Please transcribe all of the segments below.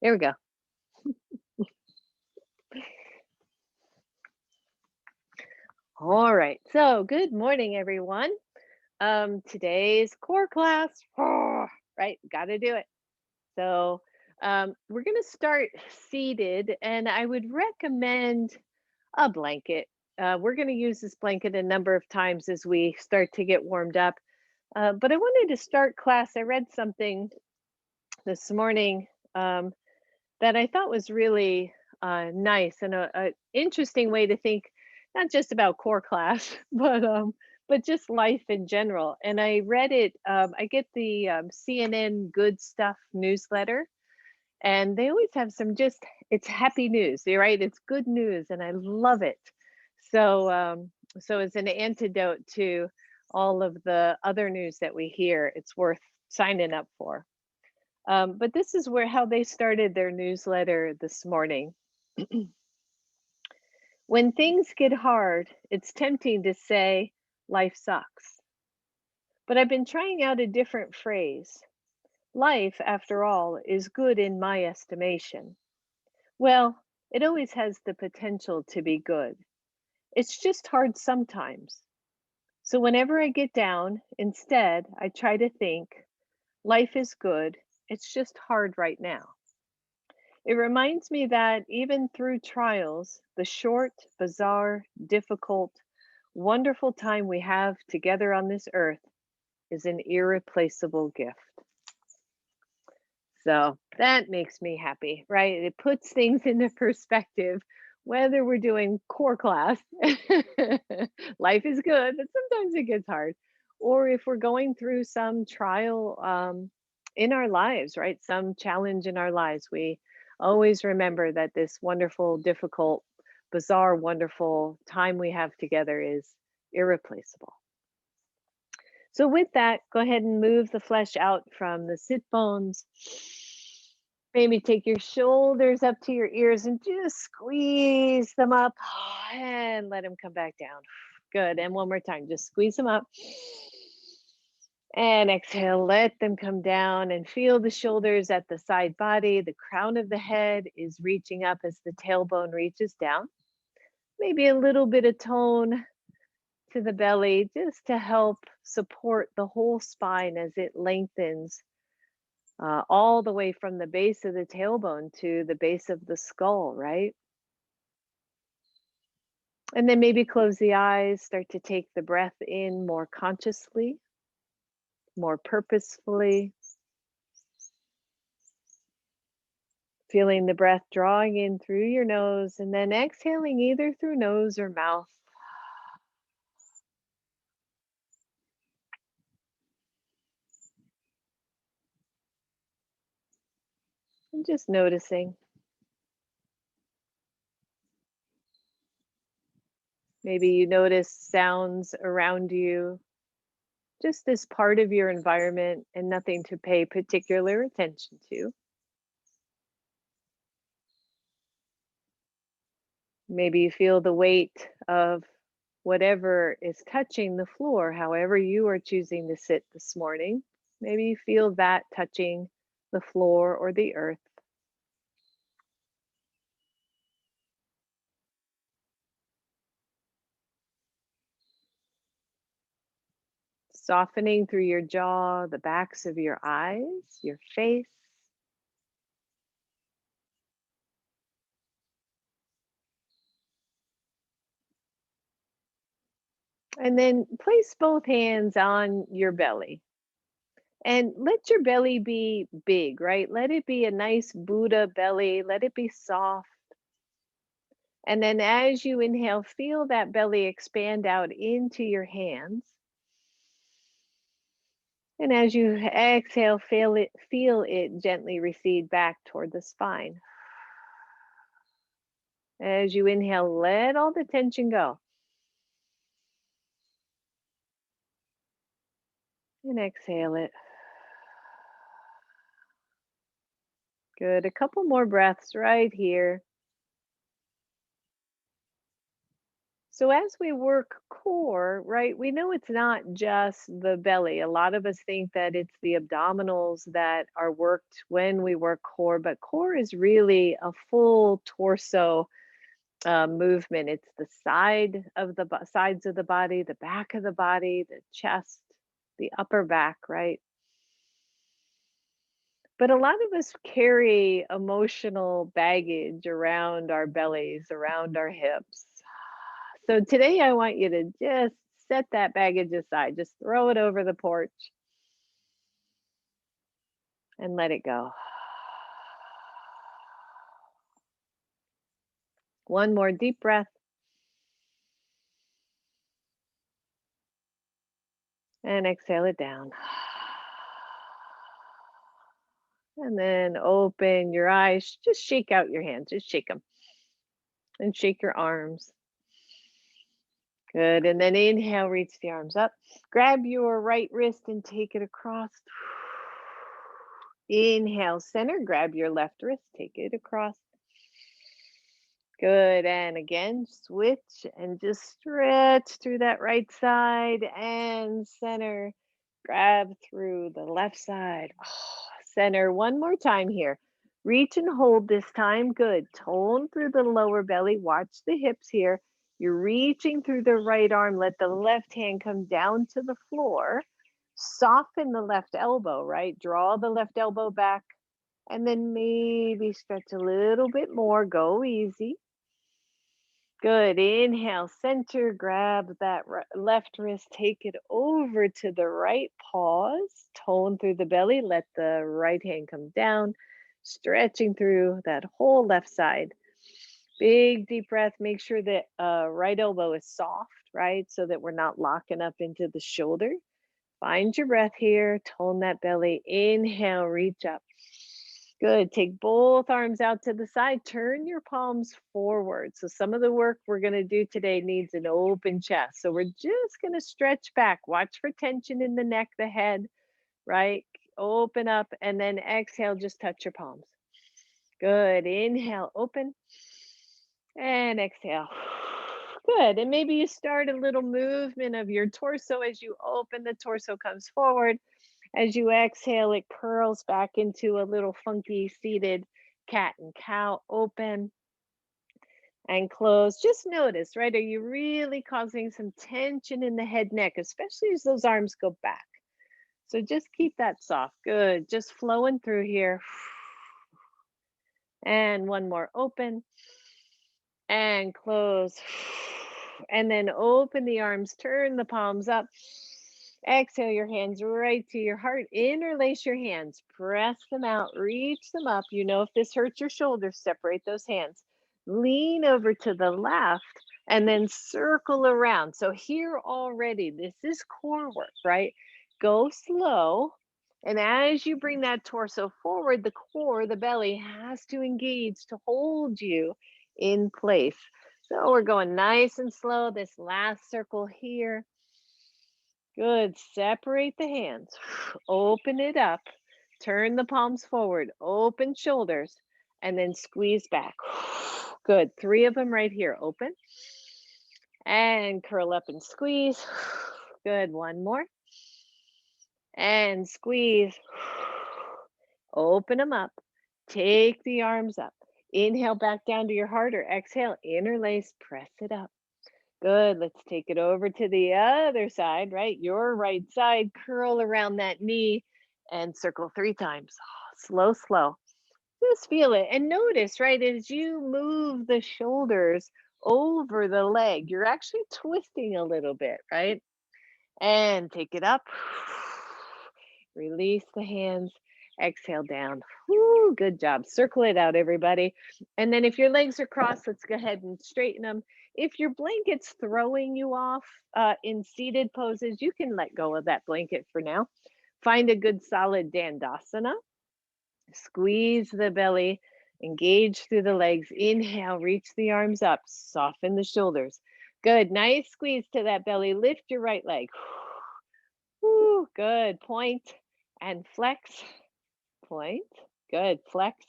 There we go. All right. So, good morning, everyone. Today's core class, right? Got to do it. So, we're going to start seated, and I would recommend a blanket. We're going to use this blanket a number of times as we start to get warmed up. But I wanted to start class. I read something this morning that I thought was really nice and a interesting way to think, not just about core class, but just life in general. And I read it. I get the CNN Good Stuff newsletter, and they always have some just it's happy news. You're right. It's good news, and I love it. So it's an antidote to all of the other news that we hear. It's worth signing up for. But this is where how they started their newsletter this morning. When things get hard, it's tempting to say, life sucks. But I've been trying out a different phrase. Life, after all, is good in my estimation. Well, it always has the potential to be good. It's just hard sometimes. So whenever I get down, instead, I try to think, life is good. It's just hard right now. It reminds me that even through trials, the short, bizarre, difficult, wonderful time we have together on this earth is an irreplaceable gift. So that makes me happy, right? It puts things into perspective. Whether we're doing core class, life is good, but sometimes it gets hard. Or if we're going through some trial in our lives, right? Some challenge in our lives, we always remember that this wonderful, difficult, bizarre, wonderful time we have together is irreplaceable. So with that, go ahead and move the flesh out from the sit bones. Maybe take your shoulders up to your ears and just squeeze them up and let them come back down. Good. And one more time, just squeeze them up. And exhale, let them come down and feel the shoulders at the side body. The crown of the head is reaching up as the tailbone reaches down. Maybe a little bit of tone to the belly just to help support the whole spine as it lengthens all the way from the base of the tailbone to the base of the skull, right? And then maybe close the eyes, start to take the breath in more consciously, more purposefully, feeling the breath drawing in through your nose and then exhaling either through nose or mouth. And just noticing. Maybe you notice sounds around you, just as part of your environment and nothing to pay particular attention to. Maybe you feel the weight of whatever is touching the floor, however you are choosing to sit this morning. Maybe you feel that touching the floor or the earth, softening through your jaw, the backs of your eyes, your face. And then place both hands on your belly. And let your belly be big, right? Let it be a nice Buddha belly. Let it be soft. And then as you inhale, feel that belly expand out into your hands. And as you exhale, feel it gently recede back toward the spine. As you inhale, let all the tension go. And exhale it. Good. A couple more breaths right here. So as we work core, right, we know it's not just the belly. A lot of us think that it's the abdominals that are worked when we work core, but core is really a full torso movement. It's the sides of the body, the back of the body, the chest, the upper back, right? But a lot of us carry emotional baggage around our bellies, around our hips. So today I want you to just set that baggage aside. Just throw it over the porch and let it go. One more deep breath and exhale it down. And then open your eyes. Just shake out your hands. Just shake them and shake your arms. Good. And then inhale, reach the arms up. Grab your right wrist and take it across. Inhale, center. Grab your left wrist, take it across. Good. And again, switch and just stretch through that right side and center. Grab through the left side. Center one more time here. Reach and hold this time. Good. Tone through the lower belly. Watch the hips here. You're reaching through the right arm. Let the left hand come down to the floor. Soften the left elbow, right? Draw the left elbow back and then maybe stretch a little bit more. Go easy. Good. Inhale, center, grab that left wrist, take it over to the right. Pause, tone through the belly, let the right hand come down, stretching through that whole left side. Big deep breath. Make sure that right elbow is soft, right? So that we're not locking up into the shoulder. Find your breath here, tone that belly. Inhale, reach up. Good. Take both arms out to the side. Turn your palms forward. So, some of the work we're going to do today needs an open chest. So, we're just going to stretch back. Watch for tension in the neck, the head, right? Open up and then exhale. Just touch your palms. Good. Inhale, open and exhale. Good. And maybe you start a little movement of your torso as you open, the torso comes forward. As you exhale, it curls back into a little funky seated cat and cow. Open and close. Just notice, right? Are you really causing some tension in the head neck, especially as those arms go back? So just keep that soft. Good. Just flowing through here. And one more. Open and close. And then open the arms, turn the palms up. Exhale your hands right to your heart. Interlace your hands, press them out, reach them up. You know, if this hurts your shoulders, separate those hands. Lean over to the left and then circle around. So, here already, this is core work, right? Go slow. And as you bring that torso forward, the core, the belly has to engage to hold you in place. So we're going nice and slow. This last circle here. Good. Separate the hands. Open it up. Turn the palms forward. Open shoulders. And then squeeze back. Good. Three of them right here. Open. And curl up and squeeze. Good. One more. And squeeze. Open them up. Take the arms up. Inhale back down to your heart or exhale. Interlace. Press it up. Good. Let's take it over to the other side, right? Your right side. Curl around that knee and circle three times. Slow, slow. Just feel it. And notice, right, as you move the shoulders over the leg, you're actually twisting a little bit, right? And take it up. Release the hands. Exhale down. Woo, good job. Circle it out, everybody. And then if your legs are crossed, let's go ahead and straighten them. If your blanket's throwing you off in seated poses, you can let go of that blanket for now. Find a good solid Dandasana. Squeeze the belly, engage through the legs. Inhale, reach the arms up, soften the shoulders. Good. Nice squeeze to that belly. Lift your right leg. Woo, good. Point and flex. Point. Good. Flex.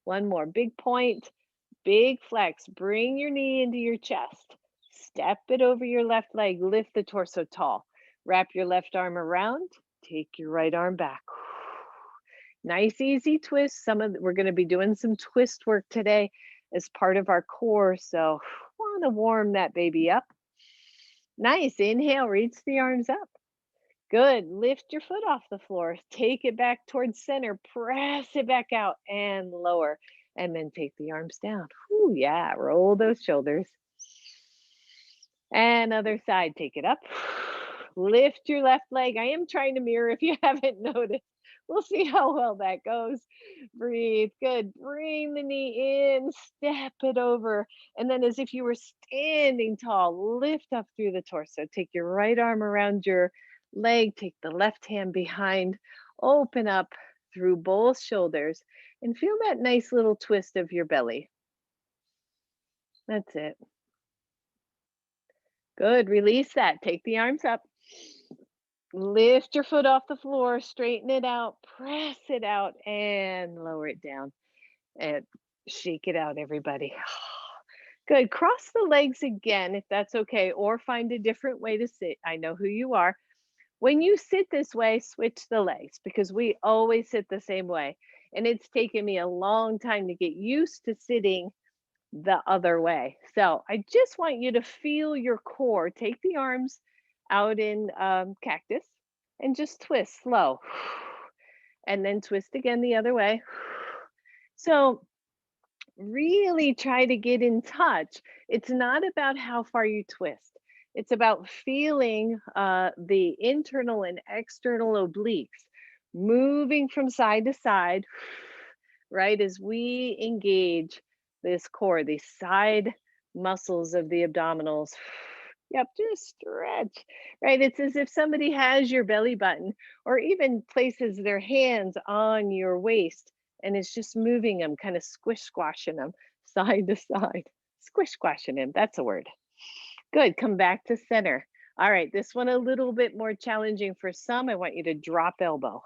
One more. Big point. Big flex. Bring your knee into your chest. Step it over your left leg, lift the torso tall. Wrap your left arm around, take your right arm back. Nice, easy twist. We're going to be doing some twist work today as part of our core. So, want to warm that baby up. Nice. Inhale, reach the arms up. Good. Lift your foot off the floor. Take it back towards center. Press it back out and lower. And then take the arms down. Whew, yeah. Roll those shoulders. And other side. Take it up. Lift your left leg. I am trying to mirror if you haven't noticed. We'll see how well that goes. Breathe. Good. Bring the knee in. Step it over. And then, as if you were standing tall, lift up through the torso. Take your right arm around your leg. Take the left hand behind. Open up through both shoulders and feel that nice little twist of your belly. That's it. Good. Release that. Take the arms up. Lift your foot off the floor, straighten it out, press it out, and lower it down. And shake it out, everybody. Good. Cross the legs again, if that's okay, or find a different way to sit. I know who you are. When you sit this way, switch the legs because we always sit the same way. And it's taken me a long time to get used to sitting the other way. So I just want you to feel your core. Take the arms out in cactus and just twist slow. And then twist again the other way. So really try to get in touch. It's not about how far you twist. It's about feeling the internal and external obliques moving from side to side, right? As we engage this core, these side muscles of the abdominals. Yep, just stretch, right? It's as if somebody has your belly button or even places their hands on your waist and it's just moving them, kind of squish squashing them side to side. Squish squashing them, that's a word. Good, come back to center. All right, this one a little bit more challenging for some. I want you to drop elbow.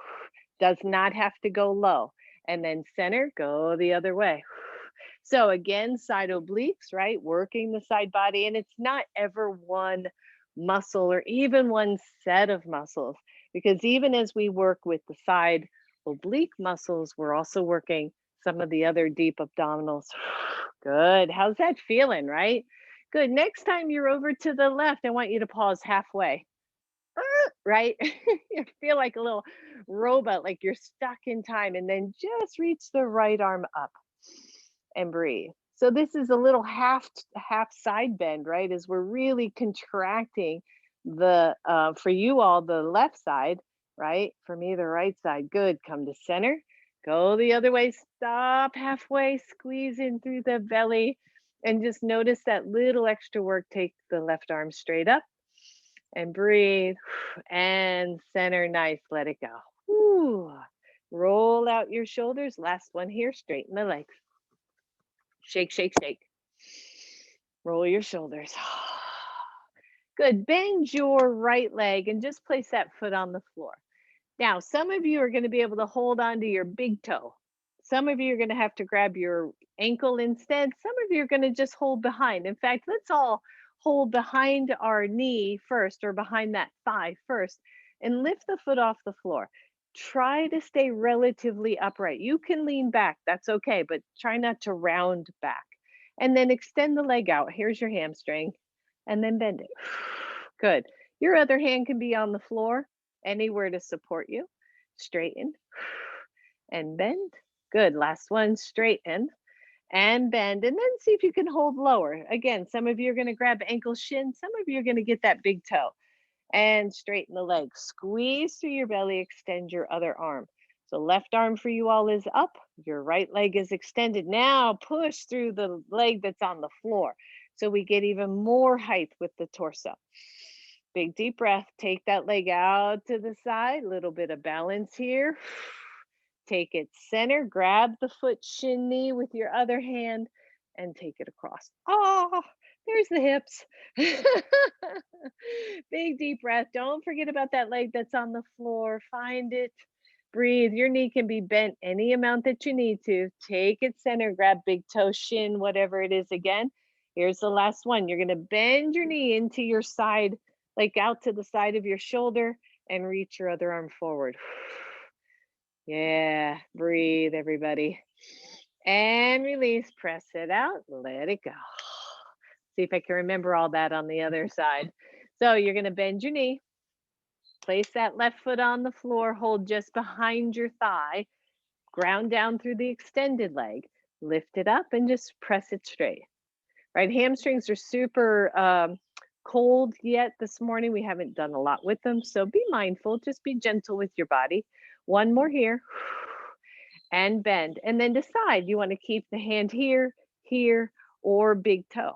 Does not have to go low. And then center, go the other way. So again, side obliques, right? Working the side body. And it's not ever one muscle or even one set of muscles, because even as we work with the side oblique muscles, we're also working some of the other deep abdominals. Good. How's that feeling, right? Good. Next time you're over to the left, I want you to pause halfway, right? You feel like a little robot, like you're stuck in time, and then just reach the right arm up and breathe. So this is a little half side bend, right? As we're really contracting the for you all the left side, right? For me the right side. Good. Come to center. Go the other way. Stop halfway. Squeeze in through the belly, and just notice that little extra work. Take the left arm straight up and breathe and center. Nice. Let it go. Whew. Roll out your shoulders. Last one here. Straighten the legs. Shake, shake, shake. Roll your shoulders. Good. Bend your right leg and just place that foot on the floor. Now, some of you are going to be able to hold on to your big toe. Some of you are going to have to grab your ankle instead. Some of you are going to just hold behind. In fact, let's all hold behind our knee first, or behind that thigh first, and lift the foot off the floor. Try to stay relatively upright. You can lean back, that's okay, but try not to round back. And then extend the leg out. Here's your hamstring, and then bend it. Good. Your other hand can be on the floor, anywhere to support you. Straighten and bend. Good. Last one, straighten and bend. And then see if you can hold lower. Again, some of you are going to grab ankle shin, some of you are going to get that big toe. And straighten the leg. Squeeze through your belly, extend your other arm. So left arm for you all is up, your right leg is extended. Now push through the leg that's on the floor. So we get even more height with the torso. Big deep breath. Take that leg out to the side. Little bit of balance here. Take it center. Grab the foot shin knee with your other hand and take it across. Oh, there's the hips. Big deep breath. Don't forget about that leg that's on the floor. Find it. Breathe. Your knee can be bent any amount that you need to. Take it center. Grab big toe, shin, whatever it is again. Here's the last one. You're going to bend your knee into your side, like out to the side of your shoulder, and reach your other arm forward. Yeah, breathe, everybody. And release, press it out, let it go. See if I can remember all that on the other side. So you're going to bend your knee, place that left foot on the floor, hold just behind your thigh, ground down through the extended leg, lift it up and just press it straight. Right? Hamstrings are super cold yet this morning. We haven't done a lot with them. So be mindful, just be gentle with your body. One more here and bend. And then decide you want to keep the hand here, here, or big toe.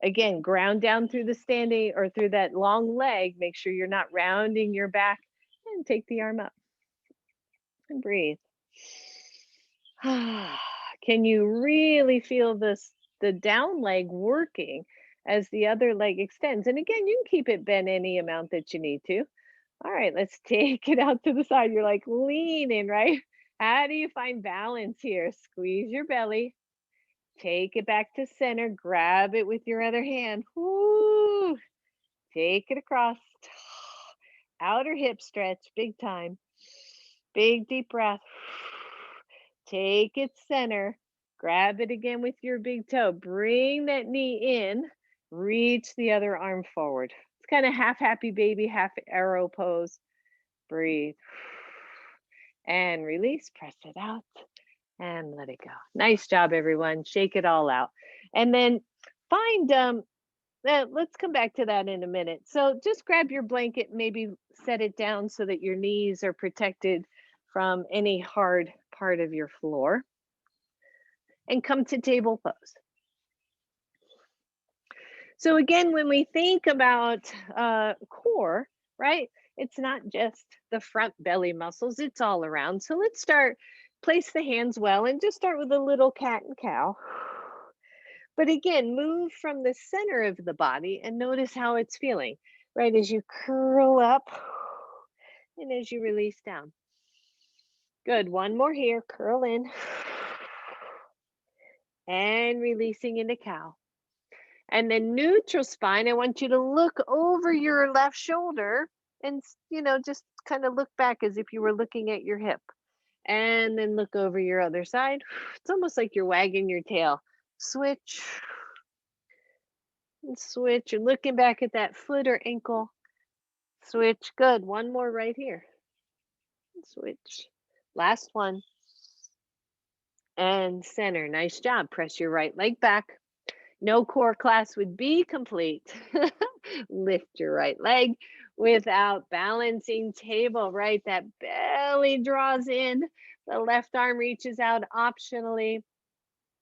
Again, ground down through the standing or through that long leg. Make sure you're not rounding your back and take the arm up and breathe. Can you really feel the down leg working as the other leg extends? And again, you can keep it bent any amount that you need to. All right, let's take it out to the side. You're like leaning, right? How do you find balance here? Squeeze your belly, take it back to center, grab it with your other hand. Woo! Take it across. Outer hip stretch, big time. Big deep breath. Take it center. Grab it again with your big toe. Bring that knee in. Reach the other arm forward. It's kind of half happy baby, half arrow pose. Breathe. And release. Press it out and let it go. Nice job, everyone. Shake it all out. And then find let's come back to that in a minute. So just grab your blanket, maybe set it down so that your knees are protected from any hard part of your floor. And come to table pose. So again, when we think about core, right? It's not just the front belly muscles, it's all around. So let's start, place the hands well and just start with a little cat and cow. But again, move from the center of the body and notice how it's feeling, right? As you curl up and as you release down. Good. One more here. Curl in and releasing into cow. And then neutral spine, I want you to look over your left shoulder and, just kind of look back as if you were looking at your hip. And then look over your other side. It's almost like you're wagging your tail. Switch and switch. You're looking back at that foot or ankle. Switch. Good. One more right here. Switch. Last one. And center. Nice job. Press your right leg back. No core class would be complete. Lift your right leg without balancing table, right? That belly draws in. The left arm reaches out optionally.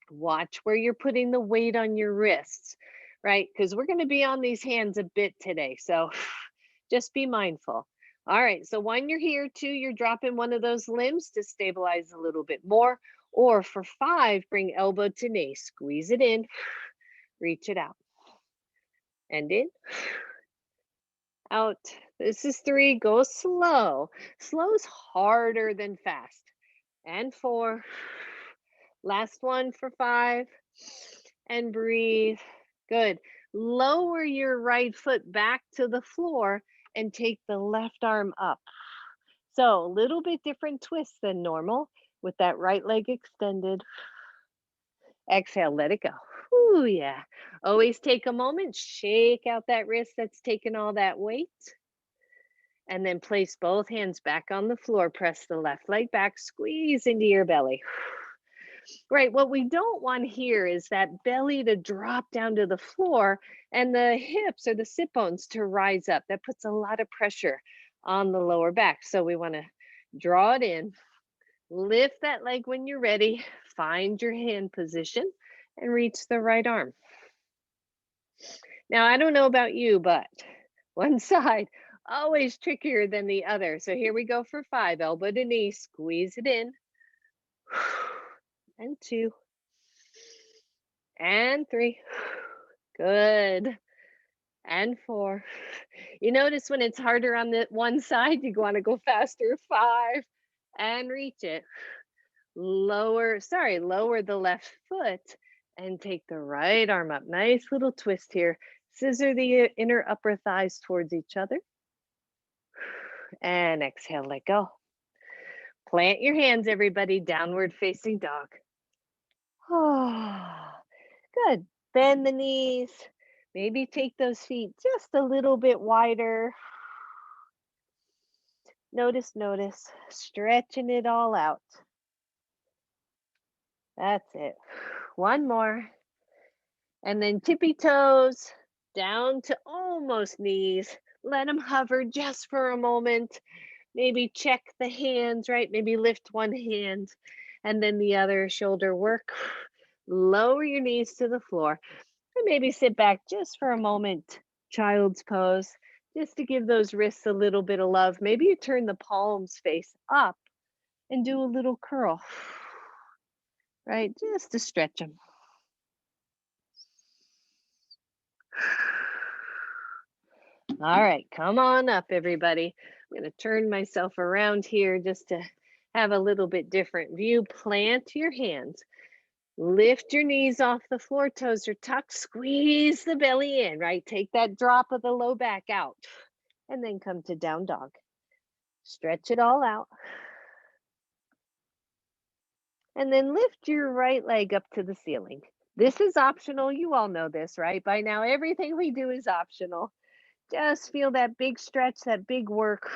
Watch where you're putting the weight on your wrists, right? Because we're going to be on these hands a bit today. So just be mindful. All right. So when you're here, two, you're dropping one of those limbs to stabilize a little bit more. Or for five, bring elbow to knee. Squeeze it in, reach it out. And in, out. This is three. Go slow. Slow is harder than fast. And four. Last one for five. And breathe. Good. Lower your right foot back to the floor and take the left arm up. So a little bit different twist than normal with that right leg extended. Exhale, let it go. Ooh, yeah. Always take a moment, shake out that wrist that's taken all that weight. And then place both hands back on the floor. Press the left leg back, squeeze into your belly. Great. What we don't want here is that belly to drop down to the floor and the hips or the sit bones to rise up. That puts a lot of pressure on the lower back. So we want to draw it in, lift that leg when you're ready, find your hand position and reach the right arm. Now, I don't know about you, but one side always trickier than the other. So here we go for five. Elbow to knee, squeeze it in. And two. And three. Good. And four. You notice when it's harder on the one side, you want to go faster. Five. And reach it. Lower the left foot And take the right arm up. Nice little twist here. Scissor the inner upper thighs towards each other. And exhale, let go. Plant your hands, everybody, downward facing dog. Oh, good. Bend the knees. Maybe take those feet just a little bit wider. Notice, stretching it all out. That's it. One more. And then tippy toes down to almost knees. Let them hover just for a moment. Maybe check the hands, right? Maybe lift one hand and then the other shoulder work. Lower your knees to the floor and maybe sit back just for a moment. Child's pose, just to give those wrists a little bit of love. Maybe you turn the palms face up and do a little curl, right? Just to stretch them. All right, come on up, everybody. I'm going to turn myself around here just to have a little bit different view. Plant your hands. Lift your knees off the floor, toes are tucked. Squeeze the belly in, right? Take that drop of the low back out. And then come to down dog. Stretch it all out. And then lift your right leg up to the ceiling. This is optional. You all know this, right? By now, everything we do is optional. Just feel that big stretch, that big work.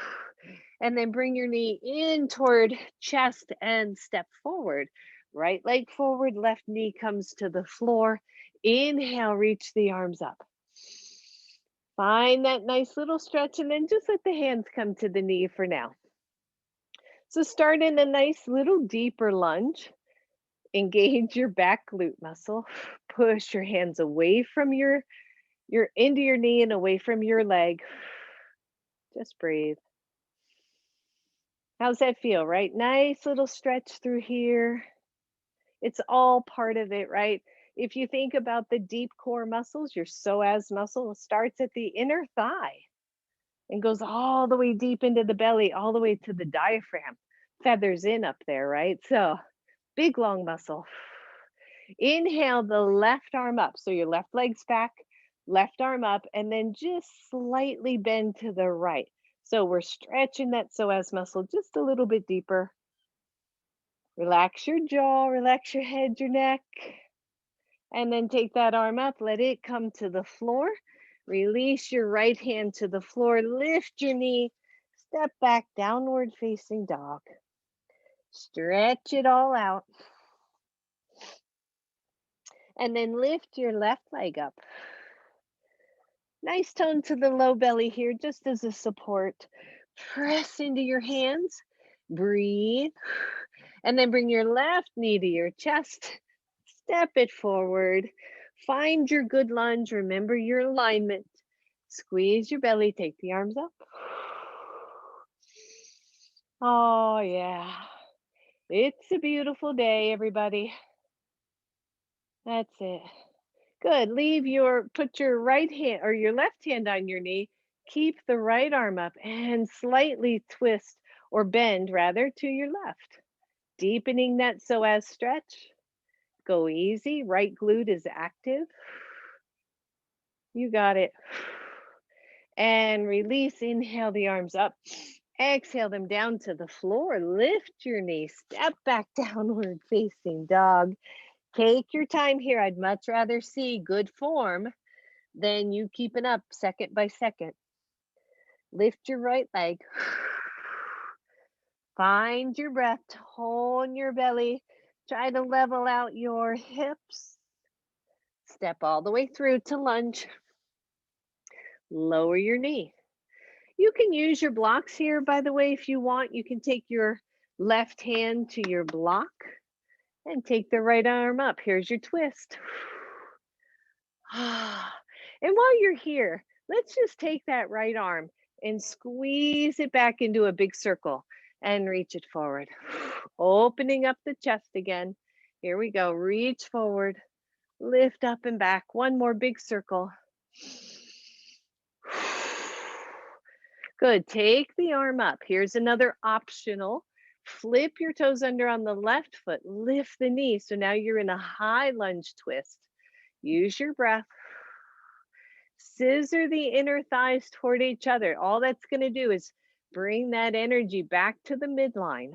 And then bring your knee in toward chest and step forward. Right leg forward, left knee comes to the floor. Inhale, reach the arms up. Find that nice little stretch and then just let the hands come to the knee for now. So start in a nice little deeper lunge. Engage your back glute muscle. Push your hands away from your into your knee and away from your leg. Just breathe. How's that feel, right? Nice little stretch through here. It's all part of it, right? If you think about the deep core muscles, your psoas muscle starts at the inner thigh and goes all the way deep into the belly, all the way to the diaphragm. Feathers in up there, right? So big long muscle. Inhale the left arm up. So your left leg's back, left arm up, and then just slightly bend to the right. So we're stretching that psoas muscle just a little bit deeper. Relax your jaw, relax your head, your neck. And then take that arm up, let it come to the floor. Release your right hand to the floor, lift your knee, step back, downward facing dog. Stretch it all out. And then lift your left leg up. Nice tone to the low belly here, just as a support. Press into your hands, breathe, and then bring your left knee to your chest. Step it forward. Find your good lunge. Remember your alignment. Squeeze your belly. Take the arms up. Oh, yeah. It's a beautiful day, everybody. That's it. Good. Put your right hand or your left hand on your knee. Keep the right arm up and slightly twist or bend rather to your left. Deepening that psoas stretch. Go easy. Right glute is active. You got it. And release. Inhale the arms up. Exhale them down to the floor. Lift your knee. Step back downward facing dog. Take your time here. I'd much rather see good form than you keeping up second by second. Lift your right leg. Find your breath. Tone your belly. Try to level out your hips. Step all the way through to lunge. Lower your knee. You can use your blocks here, by the way, if you want. You can take your left hand to your block and take the right arm up. Here's your twist. And while you're here, let's just take that right arm and squeeze it back into a big circle and reach it forward. Opening up the chest again. Here we go. Reach forward, lift up and back. One more big circle. Good. Take the arm up. Here's another optional. Flip your toes under on the left foot, lift the knee. So now you're in a high lunge twist. Use your breath. Scissor the inner thighs toward each other. All that's going to do is bring that energy back to the midline.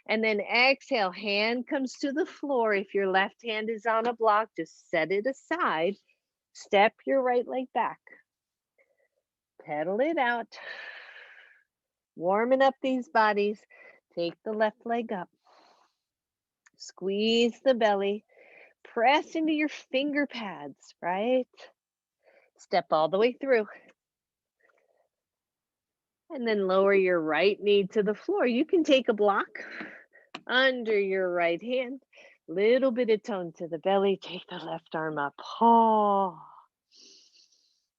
And then exhale, hand comes to the floor. If your left hand is on a block, just set it aside. Step your right leg back. Pedal it out. Warming up these bodies. Take the left leg up. Squeeze the belly. Press into your finger pads, right? Step all the way through. And then lower your right knee to the floor. You can take a block under your right hand. Little bit of tone to the belly. Take the left arm up. Oh.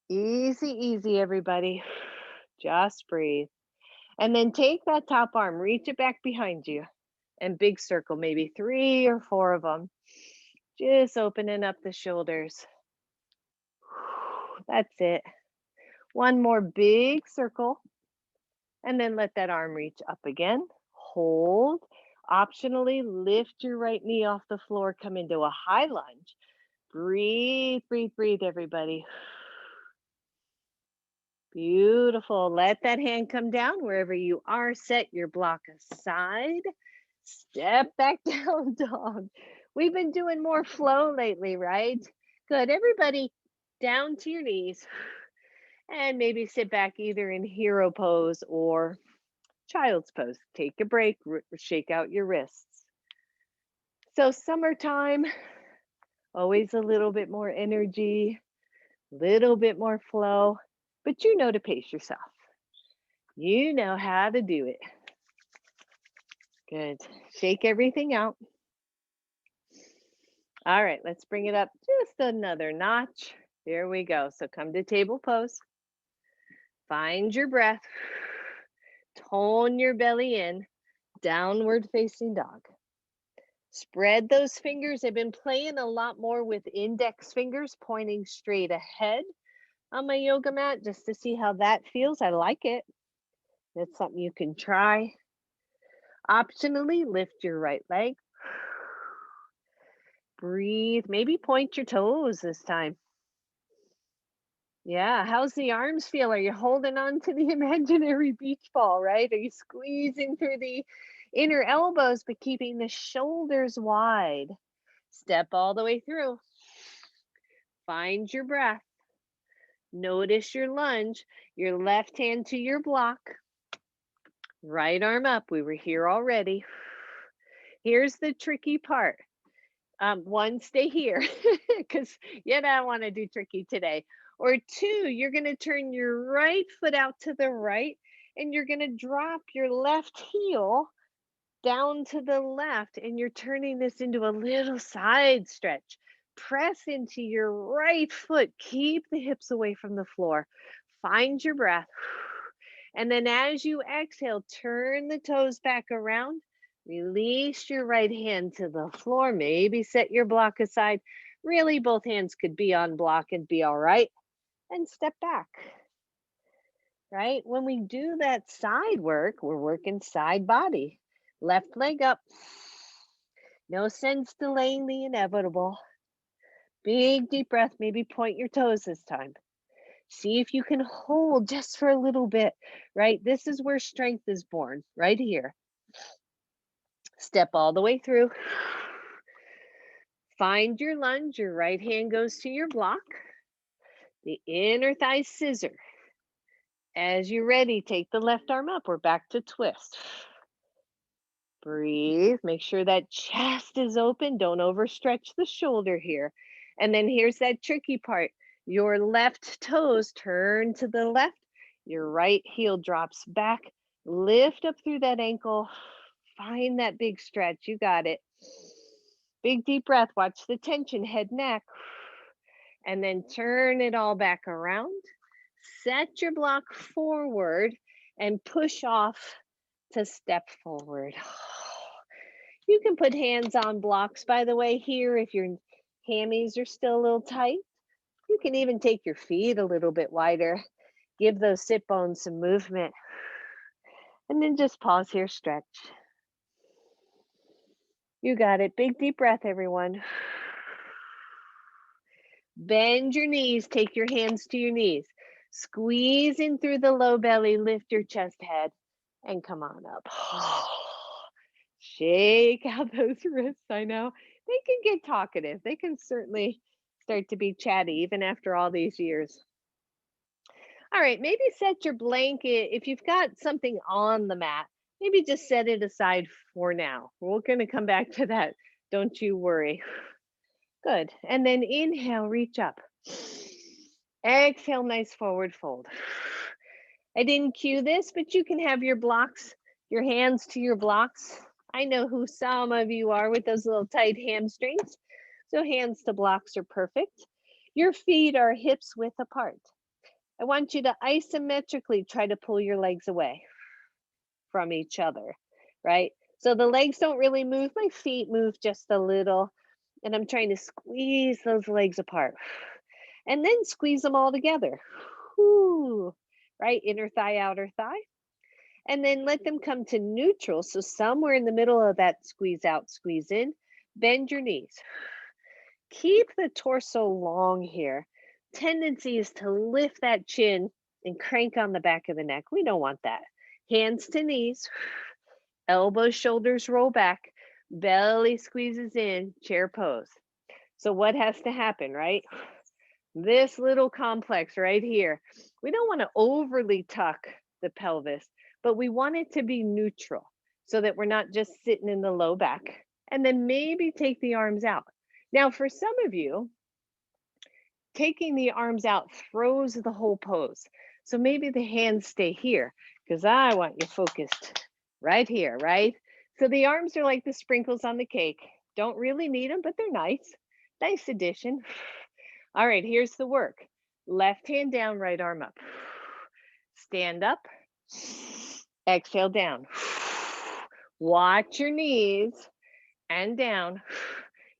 Easy, easy, everybody. Just breathe. And then take that top arm, reach it back behind you, and big circle, maybe 3 or 4 of them. Just opening up the shoulders. That's it. One more big circle. And then let that arm reach up again. Hold. Optionally, lift your right knee off the floor. Come into a high lunge. Breathe, breathe, breathe, everybody. Beautiful. Let that hand come down wherever you are. Set your block aside. Step back down, dog. We've been doing more flow lately, right? Good. Everybody down to your knees and maybe sit back either in hero pose or child's pose. Take a break, shake out your wrists. So, summertime, always a little bit more energy, little bit more flow, but you know to pace yourself. You know how to do it. Good. Shake everything out. All right, let's bring it up just another notch. There we go. So come to table pose. Find your breath. Tone your belly in. Downward facing dog. Spread those fingers. I've been playing a lot more with index fingers pointing straight ahead on my yoga mat just to see how that feels. I like it. That's something you can try. Optionally, lift your right leg. Breathe. Maybe point your toes this time. Yeah. How's the arms feel? Are you holding on to the imaginary beach ball, right? Are you squeezing through the inner elbows, but keeping the shoulders wide? Step all the way through. Find your breath. Notice your lunge. Your left hand to your block. Right arm up. We were here already. Here's the tricky part. One, stay here because you don't want to do tricky today. Or two, you're going to turn your right foot out to the right and you're going to drop your left heel down to the left. And you're turning this into a little side stretch. Press into your right foot. Keep the hips away from the floor. Find your breath. And then as you exhale, turn the toes back around. Release your right hand to the floor. Maybe set your block aside. Really, both hands could be on block and be all right. And step back. Right? When we do that side work, we're working side body. Left leg up. No sense delaying the inevitable. Big deep breath. Maybe point your toes this time. See if you can hold just for a little bit, right? This is where strength is born, right here. Step all the way through. Find your lunge. Your right hand goes to your block. The inner thigh scissor. As you're ready, take the left arm up. We're back to twist. Breathe. Make sure that chest is open. Don't overstretch the shoulder here. And then here's that tricky part. Your left toes turn to the left. Your right heel drops back. Lift up through that ankle. Find that big stretch. You got it. Big deep breath. Watch the tension, head, neck. And then turn it all back around. Set your block forward and push off to step forward. You can put hands on blocks, by the way, here if your hammies are still a little tight. You can even take your feet a little bit wider. Give those sit bones some movement. And then just pause here, stretch. You got it. Big deep breath, everyone. Bend your knees, take your hands to your knees. Squeeze in through the low belly, lift your chest head, and come on up. Shake out those wrists. I know they can get talkative. They can certainly start to be chatty even after all these years. All right, maybe set your blanket. If you've got something on the mat, maybe just set it aside for now. We're going to come back to that. Don't you worry. Good. And then inhale, reach up. Exhale, nice forward fold. I didn't cue this, but you can have your blocks, your hands to your blocks. I know who some of you are with those little tight hamstrings. So hands to blocks are perfect. Your feet are hips width apart. I want you to isometrically try to pull your legs away from each other, right? So the legs don't really move. My feet move just a little. And I'm trying to squeeze those legs apart. And then squeeze them all together. Whoo, right? Inner thigh, outer thigh. And then let them come to neutral. So somewhere in the middle of that squeeze out, squeeze in, bend your knees. Keep the torso long here. Tendency is to lift that chin and crank on the back of the neck. We don't want that. Hands to knees, elbows, shoulders roll back, belly squeezes in, chair pose. So what has to happen, right? This little complex right here. We don't want to overly tuck the pelvis, but we want it to be neutral so that we're not just sitting in the low back. And then maybe take the arms out. Now, for some of you, taking the arms out throws the whole pose. So maybe the hands stay here because I want you focused right here, right? So the arms are like the sprinkles on the cake. Don't really need them, but they're nice. Nice addition. All right, here's the work. Left hand down, right arm up. Stand up. Exhale down. Watch your knees and down.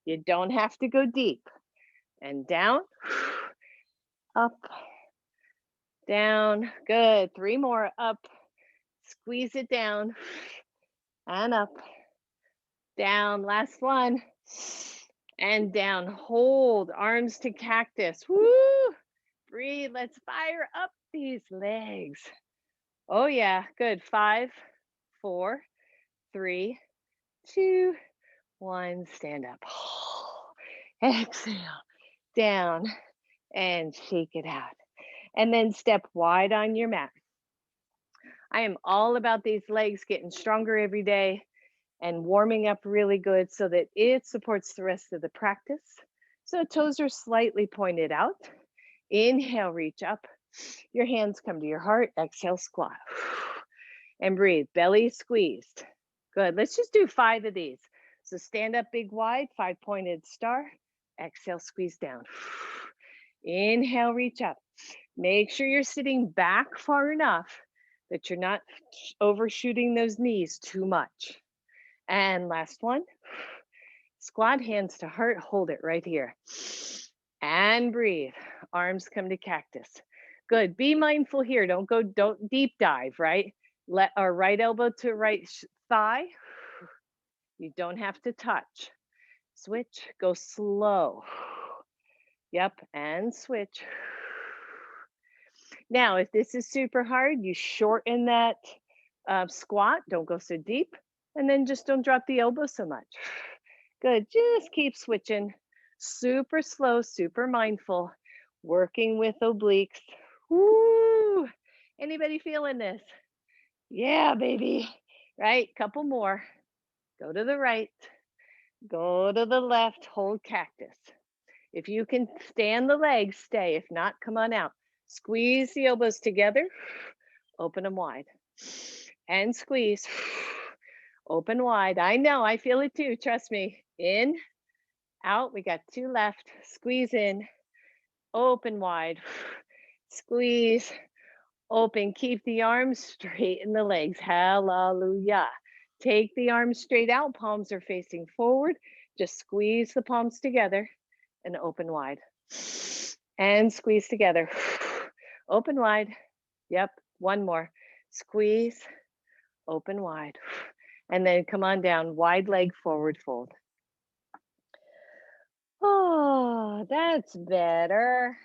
You don't have to go deep. And down, up, down. Good. 3 more. Up. Squeeze it down and up, down. Last one. And down. Hold. Arms to cactus. Woo! Breathe. Let's fire up these legs. Oh, yeah. Good. 5, 4, 3, 2, 1. Stand up. Exhale. Down and shake it out. And then step wide on your mat. I am all about these legs getting stronger every day and warming up really good so that it supports the rest of the practice. So toes are slightly pointed out. Inhale, reach up. Your hands come to your heart. Exhale, squat. And breathe. Belly squeezed. Good. Let's just do 5 of these. So stand up big wide, 5 pointed star. Exhale, squeeze down. Inhale, reach up. Make sure you're sitting back far enough that you're not overshooting those knees too much. And last one. Squat, hands to heart, hold it right here. And breathe. Arms come to cactus. Good. Be mindful here. Don't deep dive, right? Let our right elbow to right thigh. You don't have to touch. Switch, go slow. Yep, and switch. Now, if this is super hard, you shorten that squat. Don't go so deep. And then just don't drop the elbow so much. Good. Just keep switching. Super slow, super mindful. Working with obliques. Woo! Anybody feeling this? Yeah, baby. Right? Couple more. Go to the right. Go to the left. Hold cactus. If you can stand the legs, stay. If not, come on out. Squeeze the elbows together. Open them wide. And squeeze. Open wide. I know, I feel it too. Trust me. In, out. We got 2 left. Squeeze in. Open wide. Squeeze. Open. Keep the arms straight and the legs. Hallelujah. Take the arms straight out. Palms are facing forward. Just squeeze the palms together and open wide. And squeeze together. Open wide. Yep. One more. Squeeze. Open wide. And then come on down, wide leg forward fold. Oh, that's better.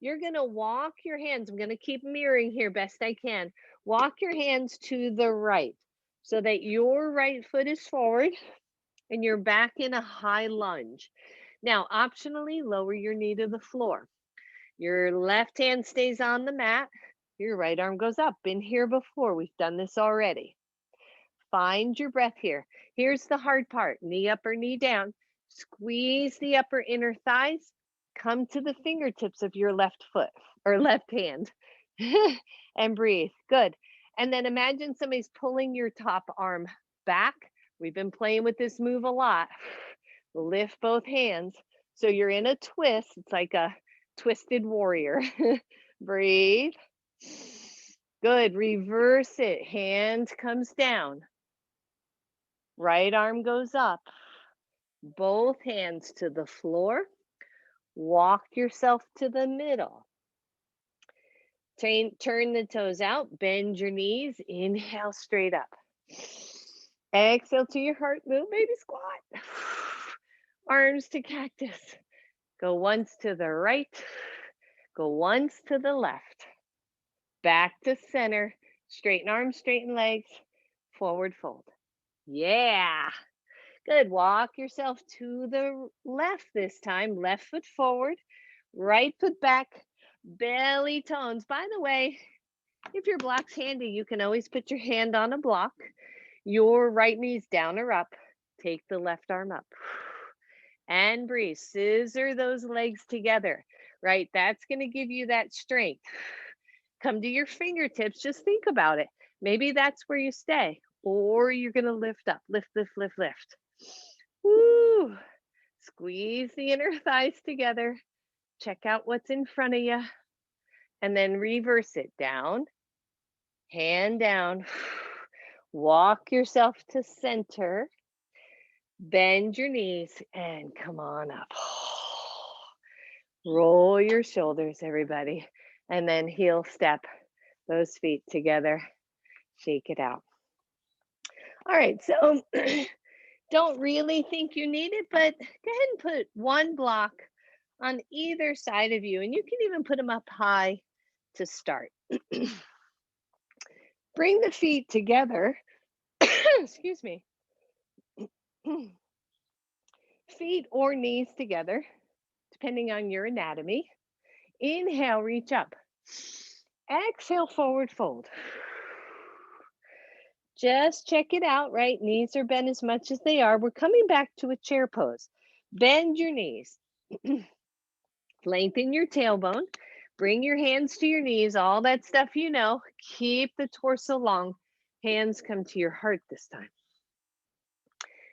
You're going to walk your hands. I'm going to keep mirroring here best I can. Walk your hands to the right so that your right foot is forward and you're back in a high lunge. Now, optionally, lower your knee to the floor. Your left hand stays on the mat. Your right arm goes up. Been here before. We've done this already. Find your breath here. Here's the hard part. Knee up or knee down. Squeeze the upper inner thighs. Come to the fingertips of your left foot or left hand and breathe. Good. And then imagine somebody's pulling your top arm back. We've been playing with this move a lot. Lift both hands. So you're in a twist. It's like a twisted warrior. Breathe. Good. Reverse it. Hand comes down. Right arm goes up. Both hands to the floor. Walk yourself to the middle. Turn the toes out. Bend your knees. Inhale straight up. Exhale to your heart. Move, baby squat. Arms to cactus. Go once to the right. Go once to the left. Back to center. Straighten arms, straighten legs. Forward fold. Yeah. Good. Walk yourself to the left this time. Left foot forward. Right foot back. Belly tones. By the way, if your block's handy, you can always put your hand on a block. Your right knee's down or up. Take the left arm up. And breathe. Scissor those legs together, right? That's going to give you that strength. Come to your fingertips. Just think about it. Maybe that's where you stay, or you're going to lift up. Lift, lift, lift, lift. Woo! Squeeze the inner thighs together. Check out what's in front of you. And then reverse it down. Hand down. Walk yourself to center. Bend your knees and come on up. Roll your shoulders, everybody. And then heel step those feet together. Shake it out. All right, so don't really think you need it, but go ahead and put one block on either side of you. And you can even put them up high to start. Bring the feet together. Excuse me. Feet or knees together, depending on your anatomy. Inhale, reach up. Exhale, forward fold. Just check it out, right? Knees are bent as much as they are. We're coming back to a chair pose. Bend your knees. Lengthen your tailbone. Bring your hands to your knees, all that stuff you know. Keep the torso long. Hands come to your heart this time.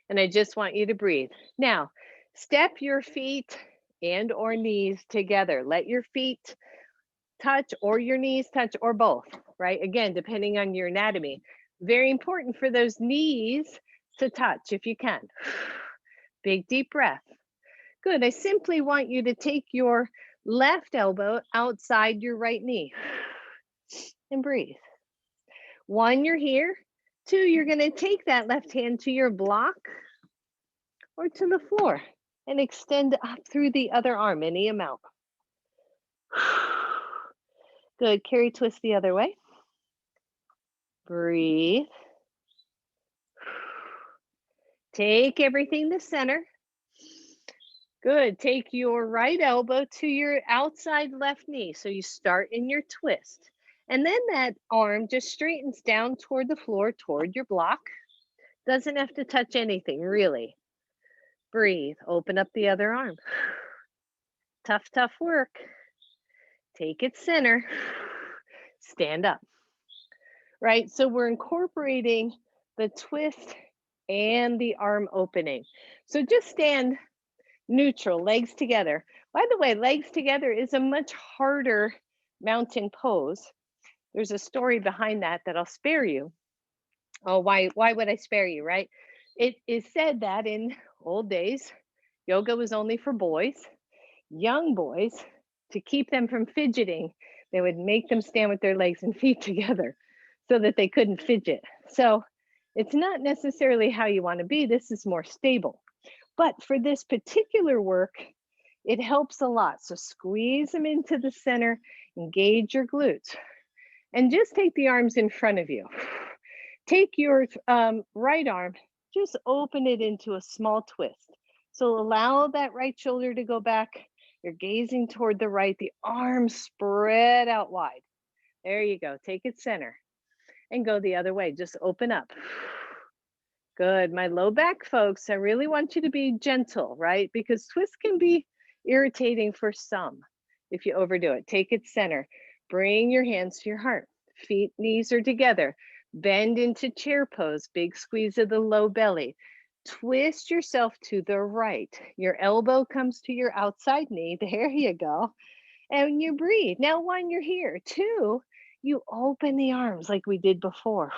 And I just want you to breathe. Now, step your feet and or knees together. Let your feet touch or your knees touch or both, right? Again, depending on your anatomy. Very important for those knees to touch if you can. Big deep breath. Good. I simply want you to take your left elbow outside your right knee and breathe. One, you're here. Two, you're going to take that left hand to your block or to the floor and extend up through the other arm, any amount. Good. Carry twist the other way. Breathe. Take everything to center. Good. Take your right elbow to your outside left knee. So you start in your twist. And then that arm just straightens down toward the floor, toward your block. Doesn't have to touch anything, really. Breathe. Open up the other arm. Tough, tough work. Take it center. Stand up. Right? So we're incorporating the twist and the arm opening. So just stand neutral, legs together. By the way, legs together is a much harder mountain pose. There's a story behind that I'll spare you. Oh, why would I spare you, right? It is said that in old days, yoga was only for boys, young boys, to keep them from fidgeting. They would make them stand with their legs and feet together so that they couldn't fidget. So It's not necessarily how you want to be. This is more stable. But for this particular work, it helps a lot. So squeeze them into the center, engage your glutes, and just take the arms in front of you. Take your right arm, just open it into a small twist. So allow that right shoulder to go back. You're gazing toward the right, the arms spread out wide. There you go. Take it center and go the other way. Just open up. Good. My low back folks, I really want you to be gentle, right? Because twists can be irritating for some if you overdo it. Take it center. Bring your hands to your heart. Feet, knees are together. Bend into chair pose. Big squeeze of the low belly. Twist yourself to the right. Your elbow comes to your outside knee. There you go. And you breathe. Now, one, you're here. Two, you open the arms like we did before.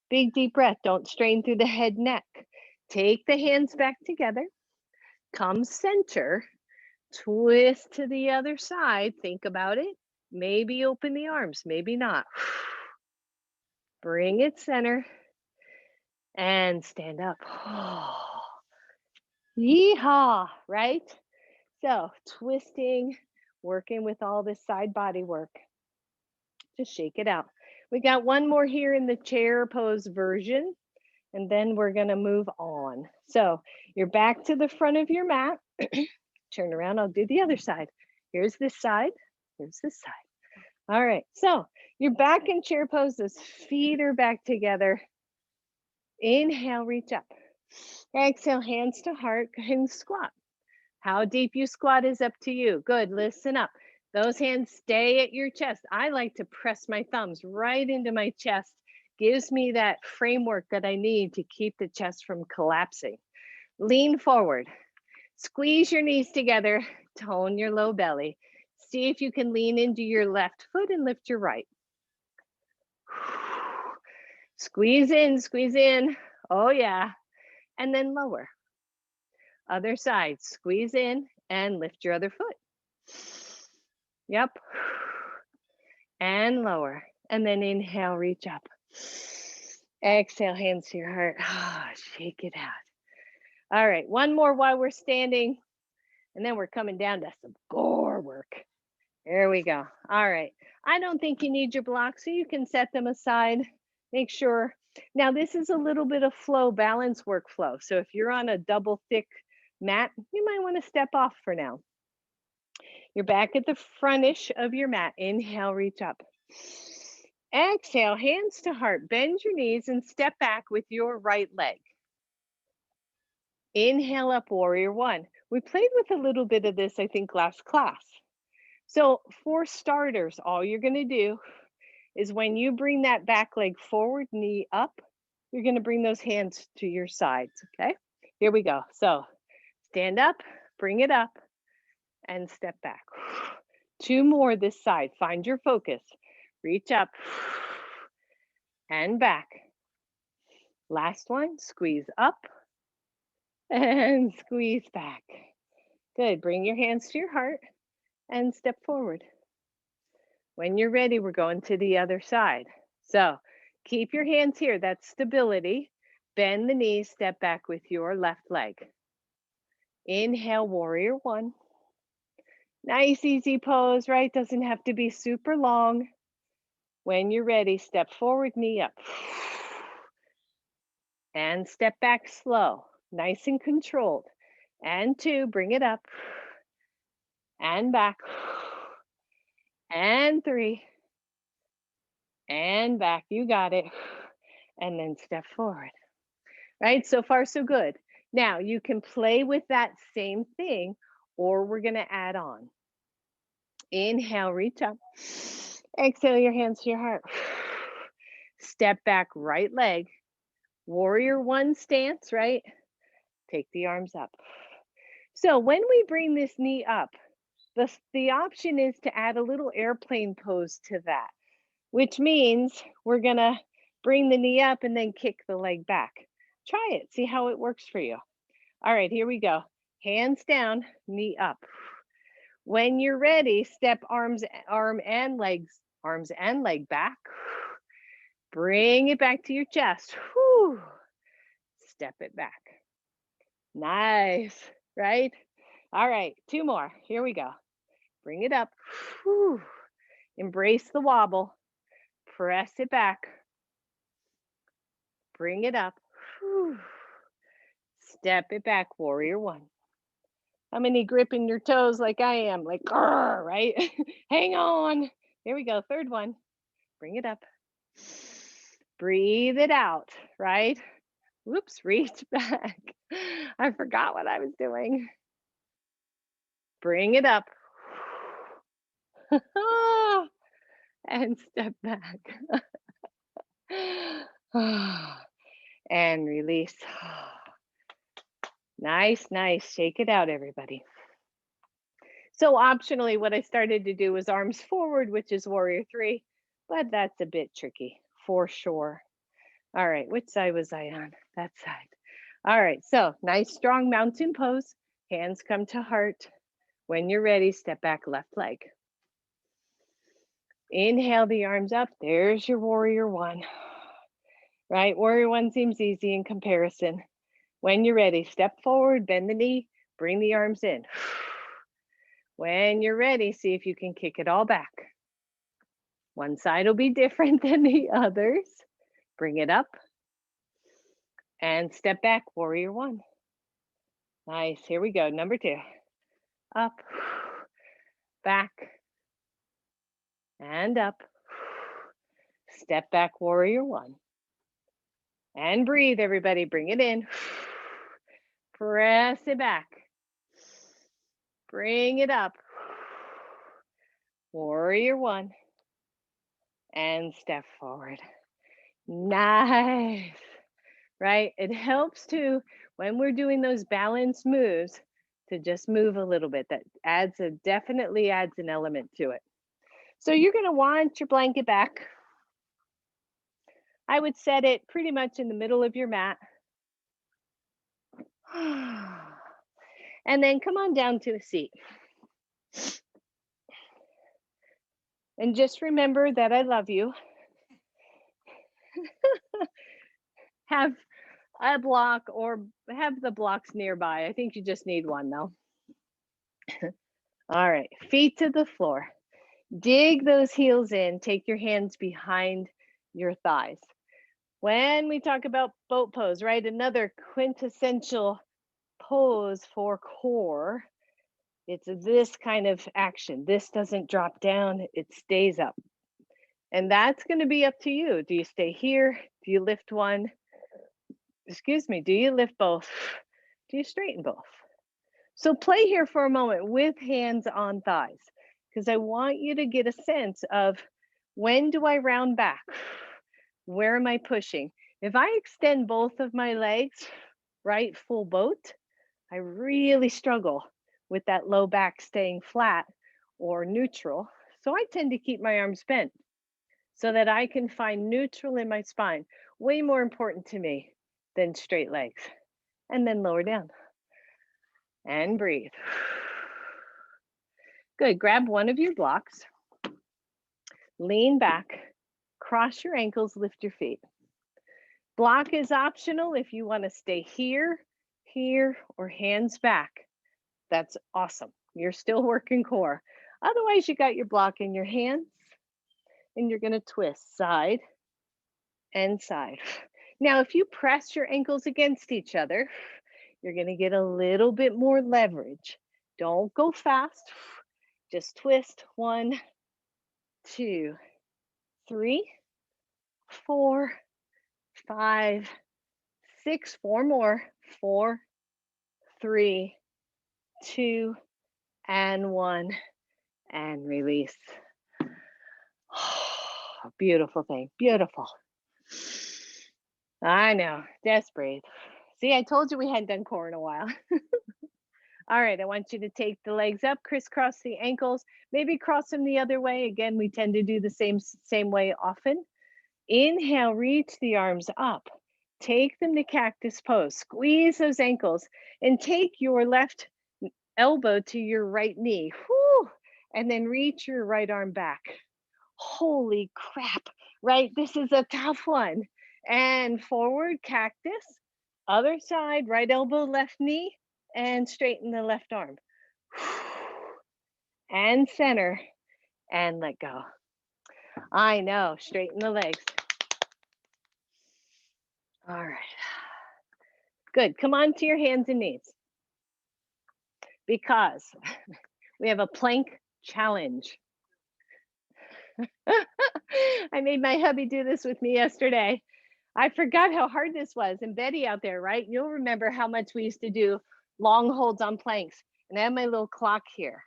Big deep breath. Don't strain through the head, neck. Take the hands back together. Come center. Twist to the other side. Think about it. Maybe open the arms, maybe not. Bring it center and stand up. Yeehaw, right? So, twisting, working with all this side body work. Just shake it out. We got one more here in the chair pose version, and then we're going to move on. So, you're back to the front of your mat. Turn around, I'll do the other side. Here's this side, here's this side. All right, so you're back in chair pose, those feet are back together. Inhale, reach up. Exhale, hands to heart and squat. How deep you squat is up to you. Good, listen up. Those hands stay at your chest. I like to press my thumbs right into my chest. Gives me that framework that I need to keep the chest from collapsing. Lean forward. Squeeze your knees together, tone your low belly. See if you can lean into your left foot and lift your right. Squeeze in, squeeze in. Oh, yeah. And then lower. Other side, squeeze in and lift your other foot. Yep. And lower. And then inhale, reach up. Exhale, hands to your heart. Shake it out. All right, one more while we're standing. And then we're coming down to some core work. There we go. All right. I don't think you need your blocks, so you can set them aside. Make sure. Now, this is a little bit of flow, balance workflow. So if you're on a double thick mat, you might want to step off for now. You're back at the frontish of your mat. Inhale, reach up. Exhale, hands to heart. Bend your knees and step back with your right leg. Inhale up, warrior one. We played with a little bit of this, I think, last class. So for starters, all you're going to do is when you bring that back leg forward, knee up, you're going to bring those hands to your sides, okay? Here we go. So stand up, bring it up, and step back. Two more this side. Find your focus. Reach up and back. Last one, squeeze up and squeeze back. Good. Bring your hands to your heart and step forward. When you're ready, we're going to the other side. So keep your hands here. That's stability. Bend the knees, step back with your left leg. Inhale, warrior one. Nice, easy pose, right? Doesn't have to be super long. When you're ready, step forward, knee up. And step back slow, nice and controlled. And two, bring it up. And back. And three. And back, you got it. And then step forward. Right? So far, so good. Now, you can play with that same thing, or we're going to add on. Inhale, reach up. Exhale, your hands to your heart. Step back, right leg. Warrior one stance, right? Take the arms up. So when we bring this knee up, the option is to add a little airplane pose to that, which means we're going to bring the knee up and then kick the leg back. Try it. See how it works for you. All right, here we go. Hands down, knee up. When you're ready, step arm and leg back. Bring it back to your chest. Whew. Step it back. Nice, right? All right, two more. Here we go. Bring it up. Whew. Embrace the wobble. Press it back. Bring it up. Whew. Step it back, warrior one. How many gripping your toes like I am? Like, "Grr," right? Hang on. Here we go. Third one. Bring it up. Breathe it out, right? Whoops, reach back. I forgot what I was doing. Bring it up. And step back. And release. Nice, nice. Shake it out, everybody. So optionally, what I started to do was arms forward, which is warrior three, but that's a bit tricky for sure. All right, which side was I on? That side. All right, so nice strong mountain pose. Hands come to heart. When you're ready, step back left leg. Inhale the arms up. There's your warrior one. Right? Warrior one seems easy in comparison. When you're ready, step forward, bend the knee, bring the arms in. When you're ready, see if you can kick it all back. One side will be different than the others. Bring it up and step back, warrior one. Nice. Here we go. Number two. Up, back, and up. Step back, warrior one. And breathe, everybody. Bring it in. Press it back. Bring it up. Warrior one. And step forward. Nice. Right? It helps to, when we're doing those balance moves, to just move a little bit. That definitely adds an element to it. So you're going to want your blanket back. I would set it pretty much in the middle of your mat. And then come on down to a seat. And just remember that I love you. Have a block or have the blocks nearby. I think you just need one though. All right, feet to the floor. Dig those heels in. Take your hands behind your thighs. When we talk about boat pose, right? Another quintessential pose for core. It's this kind of action. This doesn't drop down, it stays up. And that's going to be up to you. Do you stay here? Do you lift one? Excuse me, do you lift both? Do you straighten both? So play here for a moment with hands on thighs, because I want you to get a sense of, when do I round back? Where am I pushing? If I extend both of my legs, right, full boat, I really struggle with that low back staying flat or neutral. So I tend to keep my arms bent so that I can find neutral in my spine. Way more important to me than straight legs. And then lower down and breathe. Good. Grab one of your blocks, lean back, cross your ankles, lift your feet. Block is optional if you want to stay here, here, or hands back. That's awesome. You're still working core. Otherwise, you got your block in your hands and you're going to twist side and side. Now, if you press your ankles against each other, you're going to get a little bit more leverage. Don't go fast. Just twist. 1, 2, 3, 4, 5, 6. 4 more. 4, 3, 2, and 1. And release. Beautiful thing. Beautiful. I know. Just breathe. See, I told you we hadn't done core in a while. All right, I want you to take the legs up, crisscross the ankles, maybe cross them the other way. Again, we tend to do the same way often. Inhale, reach the arms up. Take them to cactus pose. Squeeze those ankles and take your left elbow to your right knee. Whew, and then reach your right arm back. Holy crap. right? This is a tough one. And forward cactus, other side, right elbow, left knee, and straighten the left arm. And center, and let go. I know, straighten the legs. All right. Good. Come on to your hands and knees because we have a plank challenge. I made my hubby do this with me yesterday. I forgot how hard this was. And Betty out there, right? You'll remember how much we used to do long holds on planks. And I have my little clock here.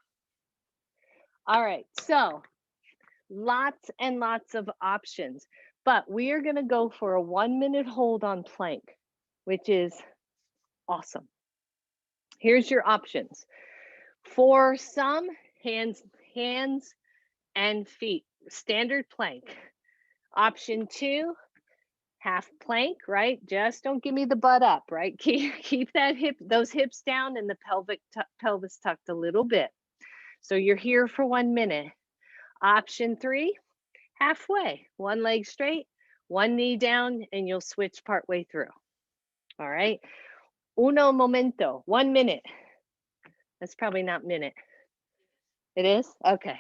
All right. So lots and lots of options, but we are going to go for a 1 minute hold on plank, which is awesome. Here's your options. For some, hands and feet, standard plank. Option 2, half plank, right? Just don't give me the butt up, right? Keep that those hips down and the pelvis tucked a little bit. So you're here for 1 minute. Option 3, halfway, one leg straight, one knee down, and you'll switch partway through. All right. Uno momento, 1 minute. That's probably not minute. It is? Okay.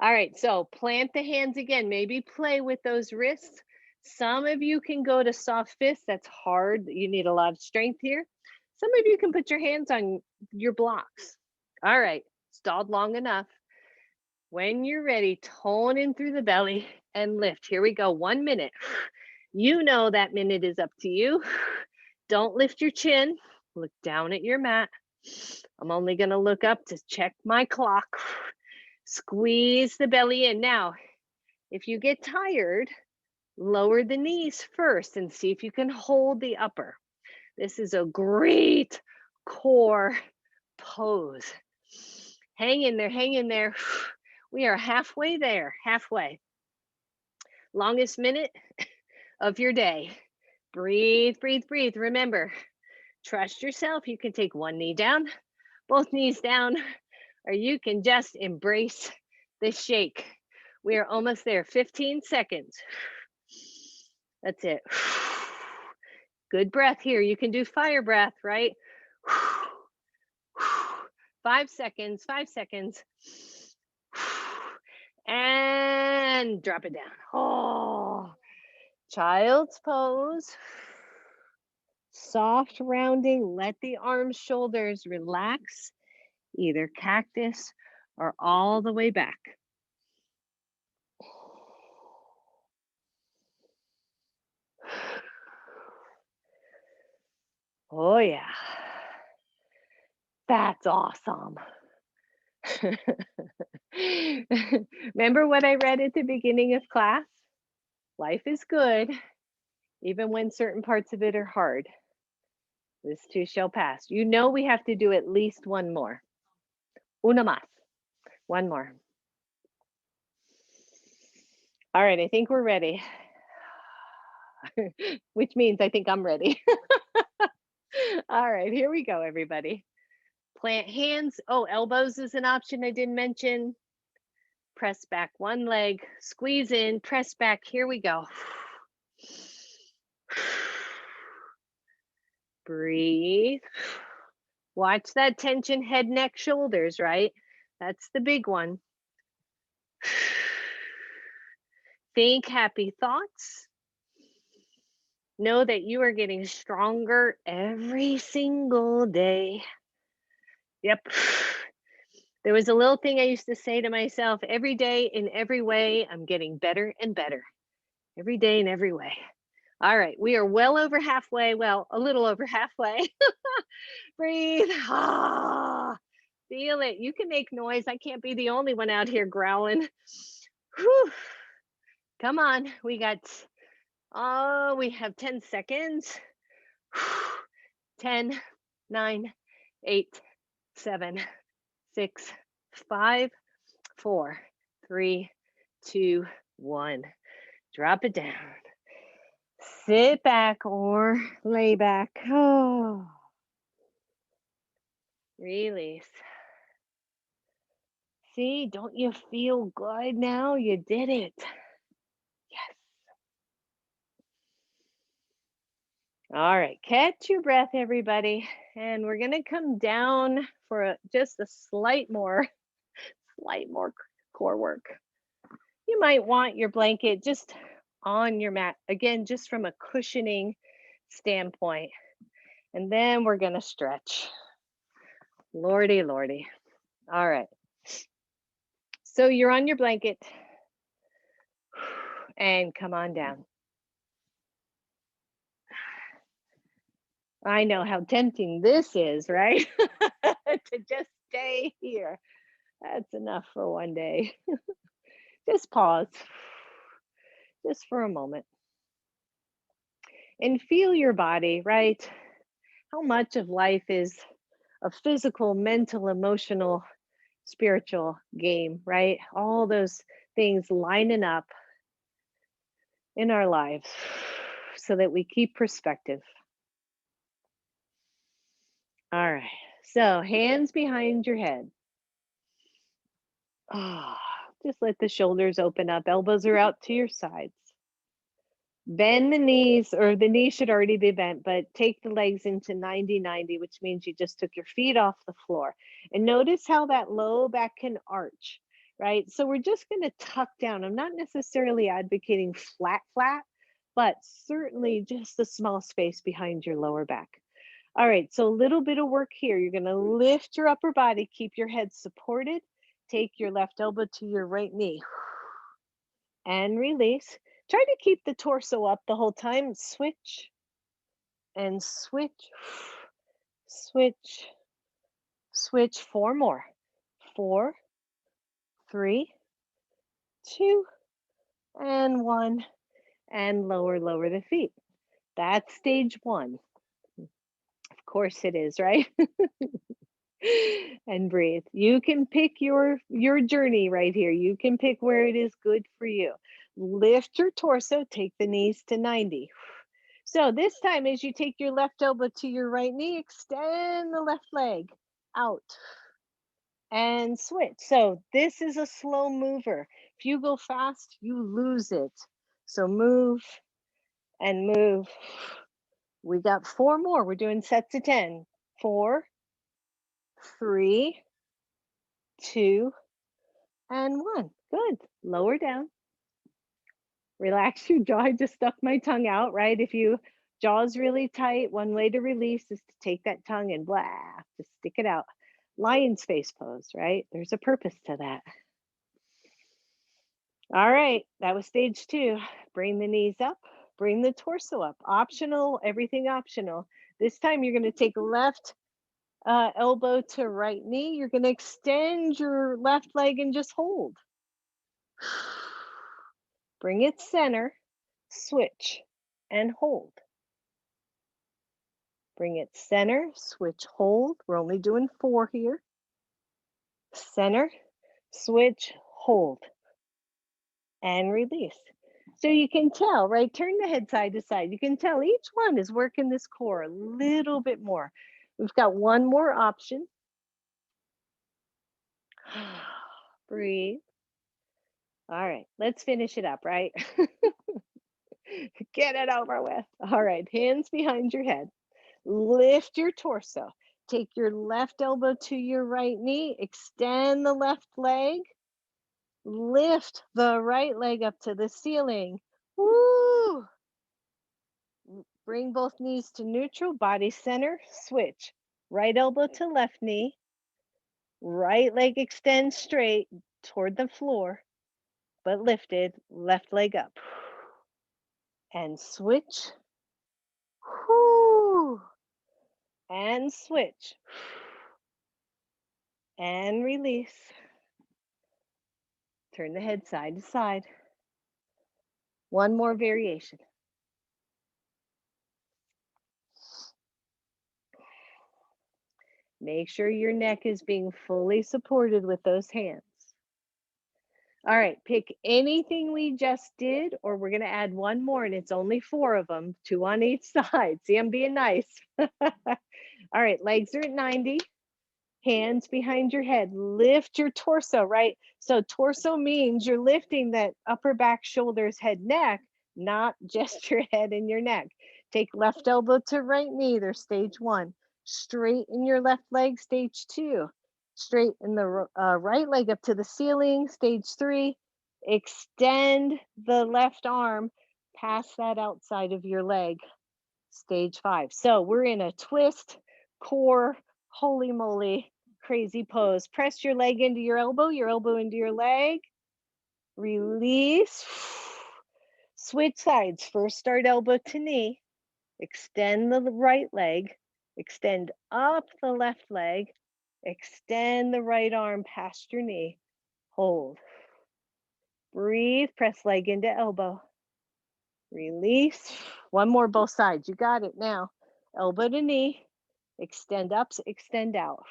All right. So plant the hands again. Maybe play with those wrists. Some of you can go to soft fist. That's hard. You need a lot of strength here. Some of you can put your hands on your blocks. All right. Stalled long enough. When you're ready, tone in through the belly and lift. Here we go. 1 minute. You know that minute is up to you. Don't lift your chin. Look down at your mat. I'm only going to look up to check my clock. Squeeze the belly in. Now, if you get tired, lower the knees first and see if you can hold the upper. This is a great core pose. Hang in there, hang in there. We are halfway there, halfway. Longest minute of your day. Breathe, breathe, breathe. Remember, trust yourself. You can take one knee down, both knees down, or you can just embrace the shake. We are almost there. 15 seconds. That's it. Good breath here. You can do fire breath, right? 5 seconds, 5 seconds. And drop it down. Oh, child's pose. Soft rounding. Let the arms, shoulders relax, either cactus or all the way back. Oh, yeah. That's awesome. Remember what I read at the beginning of class? Life is good, even when certain parts of it are hard. This too shall pass. You know we have to do at least one more. Una más. One more. All right, I think we're ready. Which means I think I'm ready. All right, here we go, everybody. Plant hands. Oh, elbows is an option I didn't mention. Press back one leg, squeeze in, press back. Here we go. Breathe. Watch that tension, head, neck, shoulders, right? That's the big one. Think happy thoughts. Know that you are getting stronger every single day. Yep. There was a little thing I used to say to myself every day in every way, I'm getting better and better. Every day in every way. All right, we are well over halfway. Well, a little over halfway. Breathe. Ah, feel it. You can make noise. I can't be the only one out here growling. Whew. Come on. We have 10 seconds. 10, 9, 8, 7, 6, 5, 4, 3, 2, 1. Drop it down. Sit back or lay back. Oh. Release. See, don't you feel good now? You did it. Yes. All right, catch your breath, everybody. And we're going to come down for just a slight more core work. You might want your blanket just on your mat, again, just from a cushioning standpoint. And then we're going to stretch. Lordy, lordy. All right. So you're on your blanket and come on down. I know how tempting this is, right? To just stay here. That's enough for one day. Just pause just for a moment and feel your body, right? How much of life is a physical, mental, emotional, spiritual game, right? All those things lining up in our lives so that we keep perspective. All right. So, hands behind your head. Ah, just let the shoulders open up. Elbows are out to your sides. Bend the knees, or the knees should already be bent, but take the legs into 90-90, which means you just took your feet off the floor. And notice how that low back can arch, right? So we're just going to tuck down. I'm not necessarily advocating flat, flat, but certainly just a small space behind your lower back. All right, so a little bit of work here. You're going to lift your upper body, keep your head supported, take your left elbow to your right knee and release. Try to keep the torso up the whole time. Switch and switch, switch, switch. Four more. Four, three, two, and one. And lower, lower the feet. That's stage one. Of course it is, right? And breathe. You can pick your journey right here. You can pick where it is good for you. Lift your torso, take the knees to 90. So this time, as you take your left elbow to your right knee, extend the left leg out and switch. So this is a slow mover. If you go fast, you lose it. So move and move. We got four more. We're doing sets of 10. Four, three, two, and one. Good. Lower down. Relax your jaw. I just stuck my tongue out, right? If you jaw's really tight, one way to release is to take that tongue and blah, just stick it out. Lion's face pose, right? There's a purpose to that. All right, that was stage two. Bring the knees up, bring the torso up. Optional, everything optional. This time you're going to take left elbow to right knee. You're going to extend your left leg and just hold. Bring it center, switch, and hold. Bring it center, switch, hold. We're only doing four here. Center, switch, hold, and release. So you can tell, right? Turn the head side to side. You can tell each one is working this core a little bit more. We've got one more option. Breathe. All right, let's finish it up, right? Get it over with. All right, hands behind your head. Lift your torso. Take your left elbow to your right knee. Extend the left leg. Lift the right leg up to the ceiling. Woo! Bring both knees to neutral, body center, switch. Right elbow to left knee. Right leg extends straight toward the floor, but lifted, left leg up. And switch. Whoo! And switch. And release. Turn the head side to side. One more variation. Make sure your neck is being fully supported with those hands. All right, pick anything we just did, or we're going to add one more, and it's only four of them, two on each side. See, I'm being nice. All right, legs are at 90. Hands behind your head. Lift your torso, right? So torso means you're lifting that upper back, shoulders, head, neck, not just your head and your neck. Take left elbow to right knee, there's stage one. Straighten your left leg, stage two. Straighten the right leg up to the ceiling, stage three. Extend the left arm past that outside of your leg, stage five. So we're in a twist, core, holy moly, crazy pose. Press your leg into your elbow into your leg. Release. Switch sides. First, start elbow to knee. Extend the right leg. Extend up the left leg. Extend the right arm past your knee. Hold. Breathe. Press leg into elbow. Release. One more, both sides. You got it now. Elbow to knee. Extend up, extend out.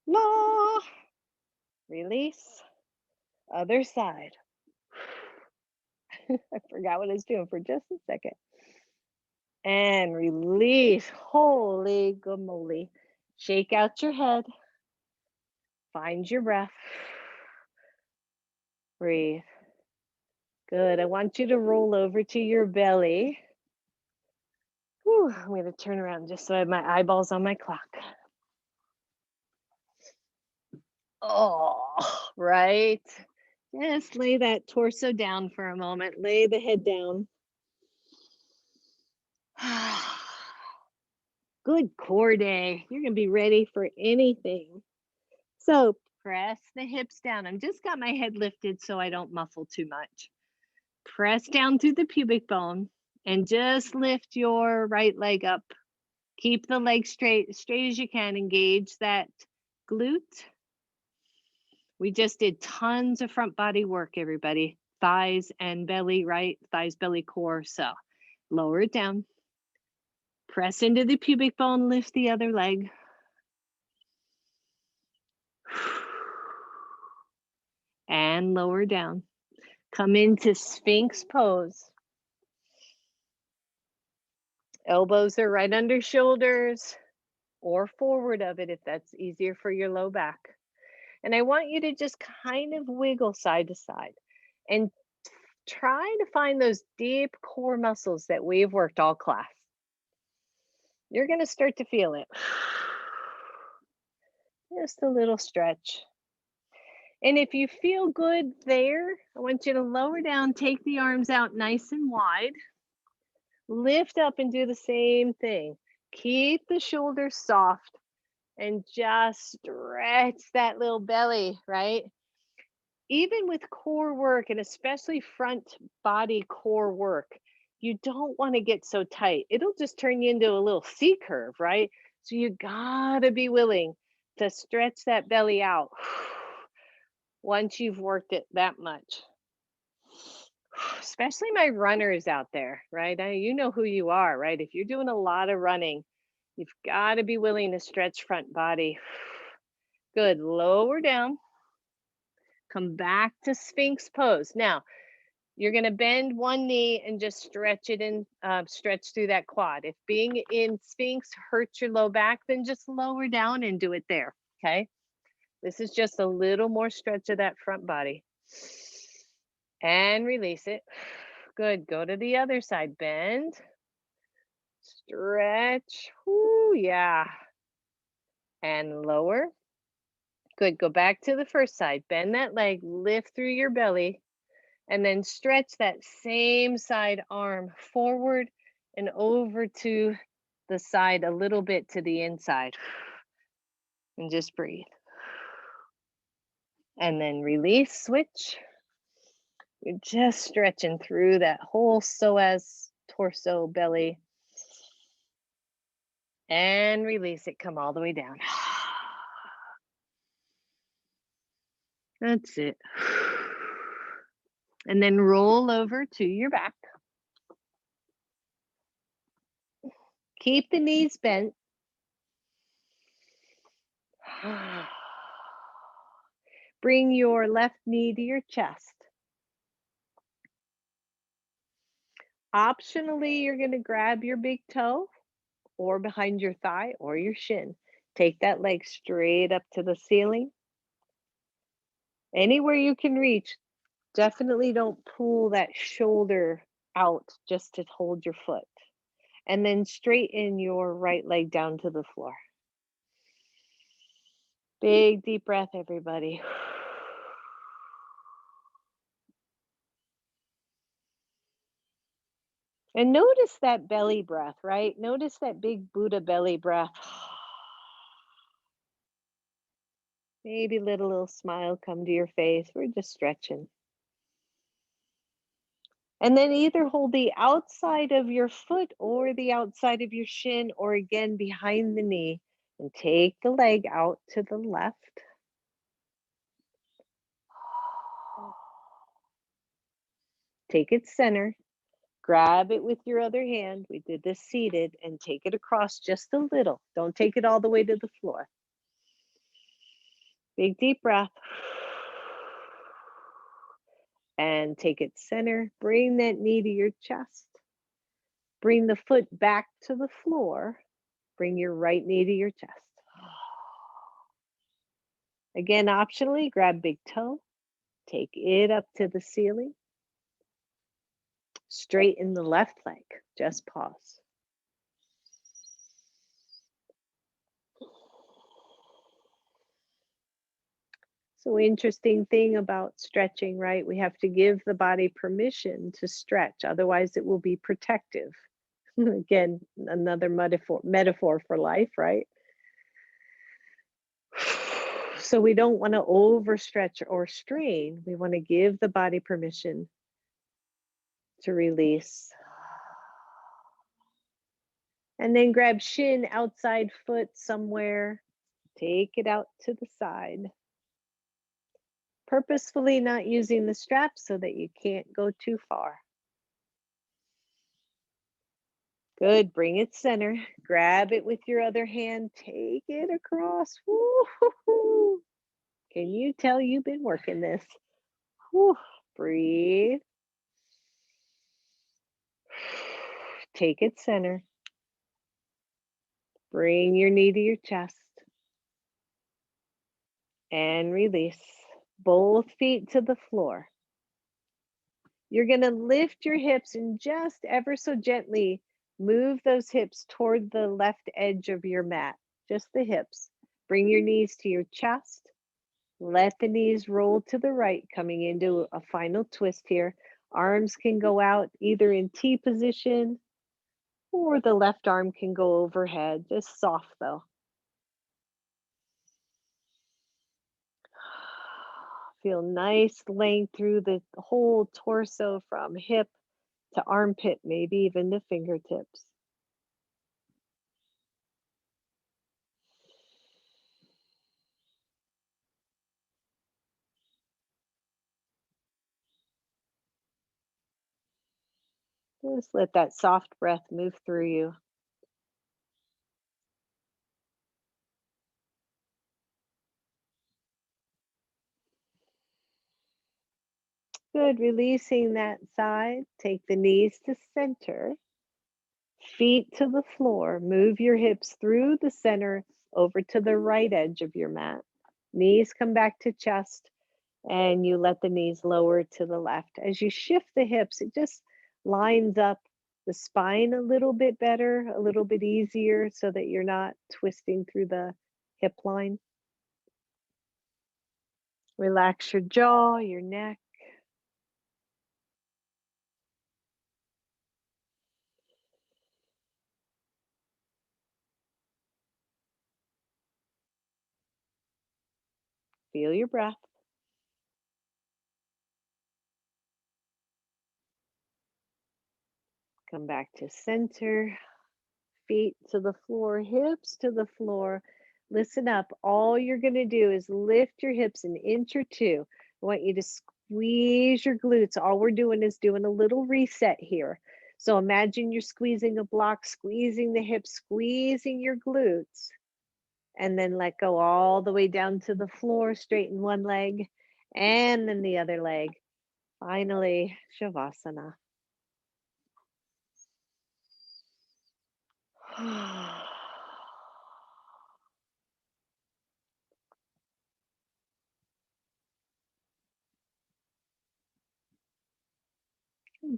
La. Release. Other side. I forgot what I was doing for just a second. And release. Holy moly. Shake out your head. Find your breath. Breathe. Good. I want you to roll over to your belly. Whew, I'm going to turn around just so I have my eyeballs on my clock. Oh, right. Just lay that torso down for a moment. Lay the head down. Good core day. You're going to be ready for anything. So press the hips down. I've just got my head lifted so I don't muffle too much. Press down through the pubic bone and just lift your right leg up. Keep the leg straight as you can. Engage that glute. We just did tons of front body work, everybody. Thighs and belly, right? Thighs, belly, core. So lower it down. Press into the pubic bone, lift the other leg. And lower down. Come into Sphinx pose. Elbows are right under shoulders or forward of it if that's easier for your low back. And I want you to just kind of wiggle side to side and try to find those deep core muscles that we've worked all class. You're going to start to feel it. Just a little stretch. And if you feel good there, I want you to lower down, take the arms out nice and wide. Lift up and do the same thing. Keep the shoulders soft and just stretch that little belly, right? Even with core work and especially front body core work, you don't want to get so tight. It'll just turn you into a little C curve, right? So you gotta be willing to stretch that belly out once you've worked it that much. Especially my runners out there, right? You know who you are, right? If you're doing a lot of running, you've got to be willing to stretch front body. Good. Lower down. Come back to Sphinx pose. Now, you're going to bend one knee and just stretch it in, stretch through that quad. If being in Sphinx hurts your low back, then just lower down and do it there. Okay. This is just a little more stretch of that front body. And release it. Good. Go to the other side. Bend. Stretch. Whoo, yeah. And lower. Good. Go back to the first side. Bend that leg. Lift through your belly. And then stretch that same side arm forward and over to the side a little bit to the inside. And just breathe. And then release. Switch. You're just stretching through that whole psoas, torso, belly. And release it. Come all the way down. That's it. And then roll over to your back. Keep the knees bent. Bring your left knee to your chest. Optionally, you're going to grab your big toe or behind your thigh or your shin. Take that leg straight up to the ceiling. Anywhere you can reach, definitely don't pull that shoulder out just to hold your foot. And then straighten your right leg down to the floor. Big deep breath, everybody. And notice that belly breath, right? Notice that big Buddha belly breath. Maybe let a little smile come to your face. We're just stretching. And then either hold the outside of your foot or the outside of your shin, or again behind the knee, and take the leg out to the left. Take it center. Grab it with your other hand. We did this seated, and take it across just a little. Don't take it all the way to the floor. Big deep breath. And take it center. Bring that knee to your chest. Bring the foot back to the floor. Bring your right knee to your chest. Again, optionally, grab big toe. Take it up to the ceiling. Straighten the left leg. Just pause. So interesting thing about stretching, right? We have to give the body permission to stretch, otherwise it will be protective. Again, another metaphor for life, right? So we don't want to overstretch or strain. We want to give the body permission to release. And then grab shin, outside foot somewhere. Take it out to the side. Purposefully not using the strap so that you can't go too far. Good, bring it center. Grab it with your other hand. Take it across. Woo-hoo-hoo. Can you tell you've been working this? Whew. Breathe. Take it center. Bring your knee to your chest. And release. Both feet to the floor. You're going to lift your hips and just ever so gently move those hips toward the left edge of your mat. Just the hips. Bring your knees to your chest. Let the knees roll to the right, coming into a final twist here. Arms can go out either in T position, or the left arm can go overhead. Just soft though. Feel nice length through the whole torso from hip to armpit, maybe even the fingertips. Just let that soft breath move through you. Good, releasing that side. Take the knees to center. Feet to the floor. Move your hips through the center over to the right edge of your mat. Knees come back to chest, and you let the knees lower to the left. As you shift the hips, it just lines up the spine a little bit better, a little bit easier, so that you're not twisting through the hip line. Relax your jaw, your neck. Feel your breath. Come back to center. Feet to the floor, hips to the floor. Listen up. All you're going to do is lift your hips an inch or two. I want you to squeeze your glutes. All we're doing is doing a little reset here. So imagine you're squeezing a block, squeezing the hips, squeezing your glutes, and then let go all the way down to the floor. Straighten one leg and then the other leg. Finally, Shavasana.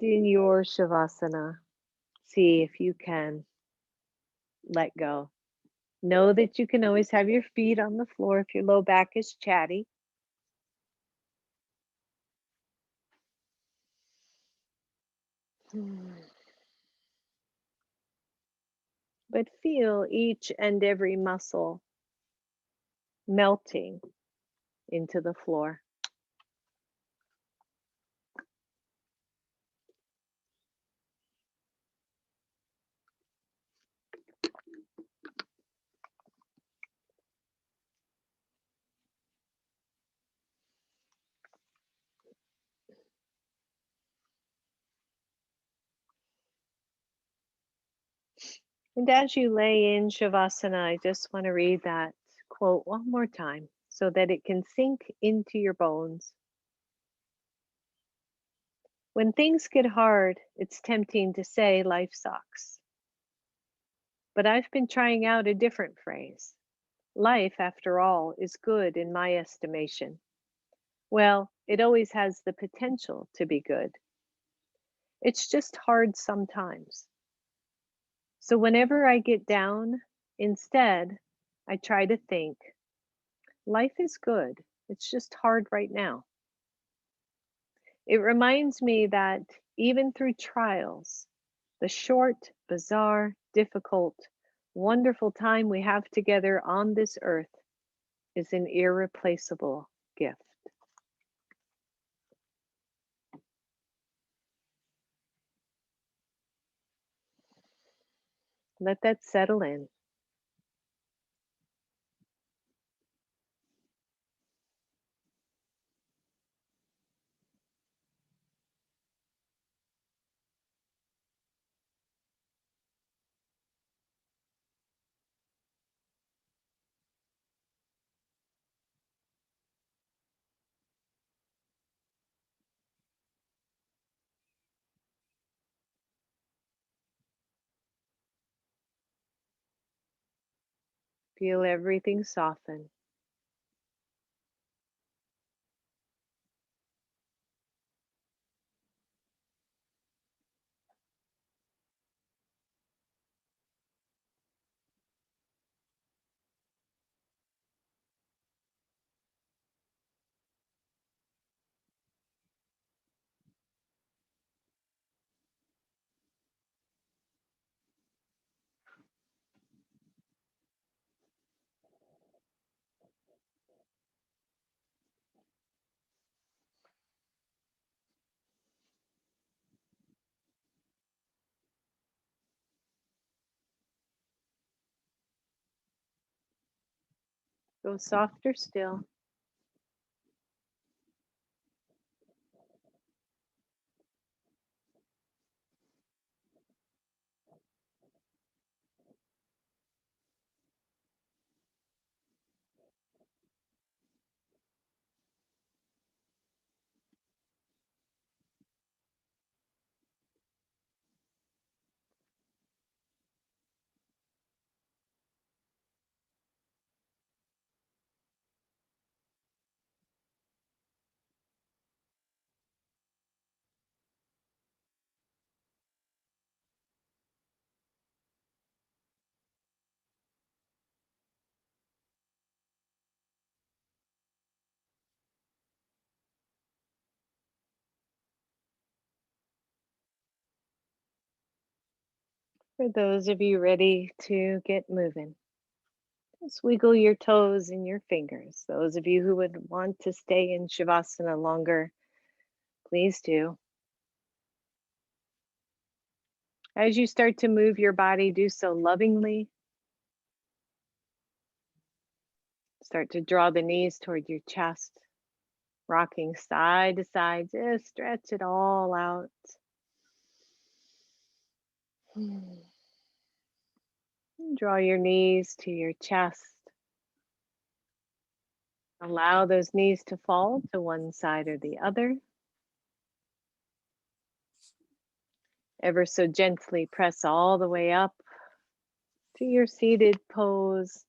In your Shavasana, see if you can let go. Know that you can always have your feet on the floor if your low back is chatty. But feel each and every muscle melting into the floor. And as you lay in Shavasana, I just want to read that quote one more time so that it can sink into your bones. When things get hard, it's tempting to say life sucks. But I've been trying out a different phrase. Life, after all, is good in my estimation. Well, it always has the potential to be good. It's just hard sometimes. So whenever I get down, instead, I try to think life is good. It's just hard right now. It reminds me that even through trials, the short, bizarre, difficult, wonderful time we have together on this earth is an irreplaceable gift. Let that settle in. Feel everything soften. Go softer still. For those of you ready to get moving, just wiggle your toes and your fingers. Those of you who would want to stay in Shavasana longer, please do. As you start to move your body, do so lovingly. Start to draw the knees toward your chest, rocking side to side. Just stretch it all out. Draw your knees to your chest. Allow those knees to fall to one side or the other. Ever so gently press all the way up to your seated pose.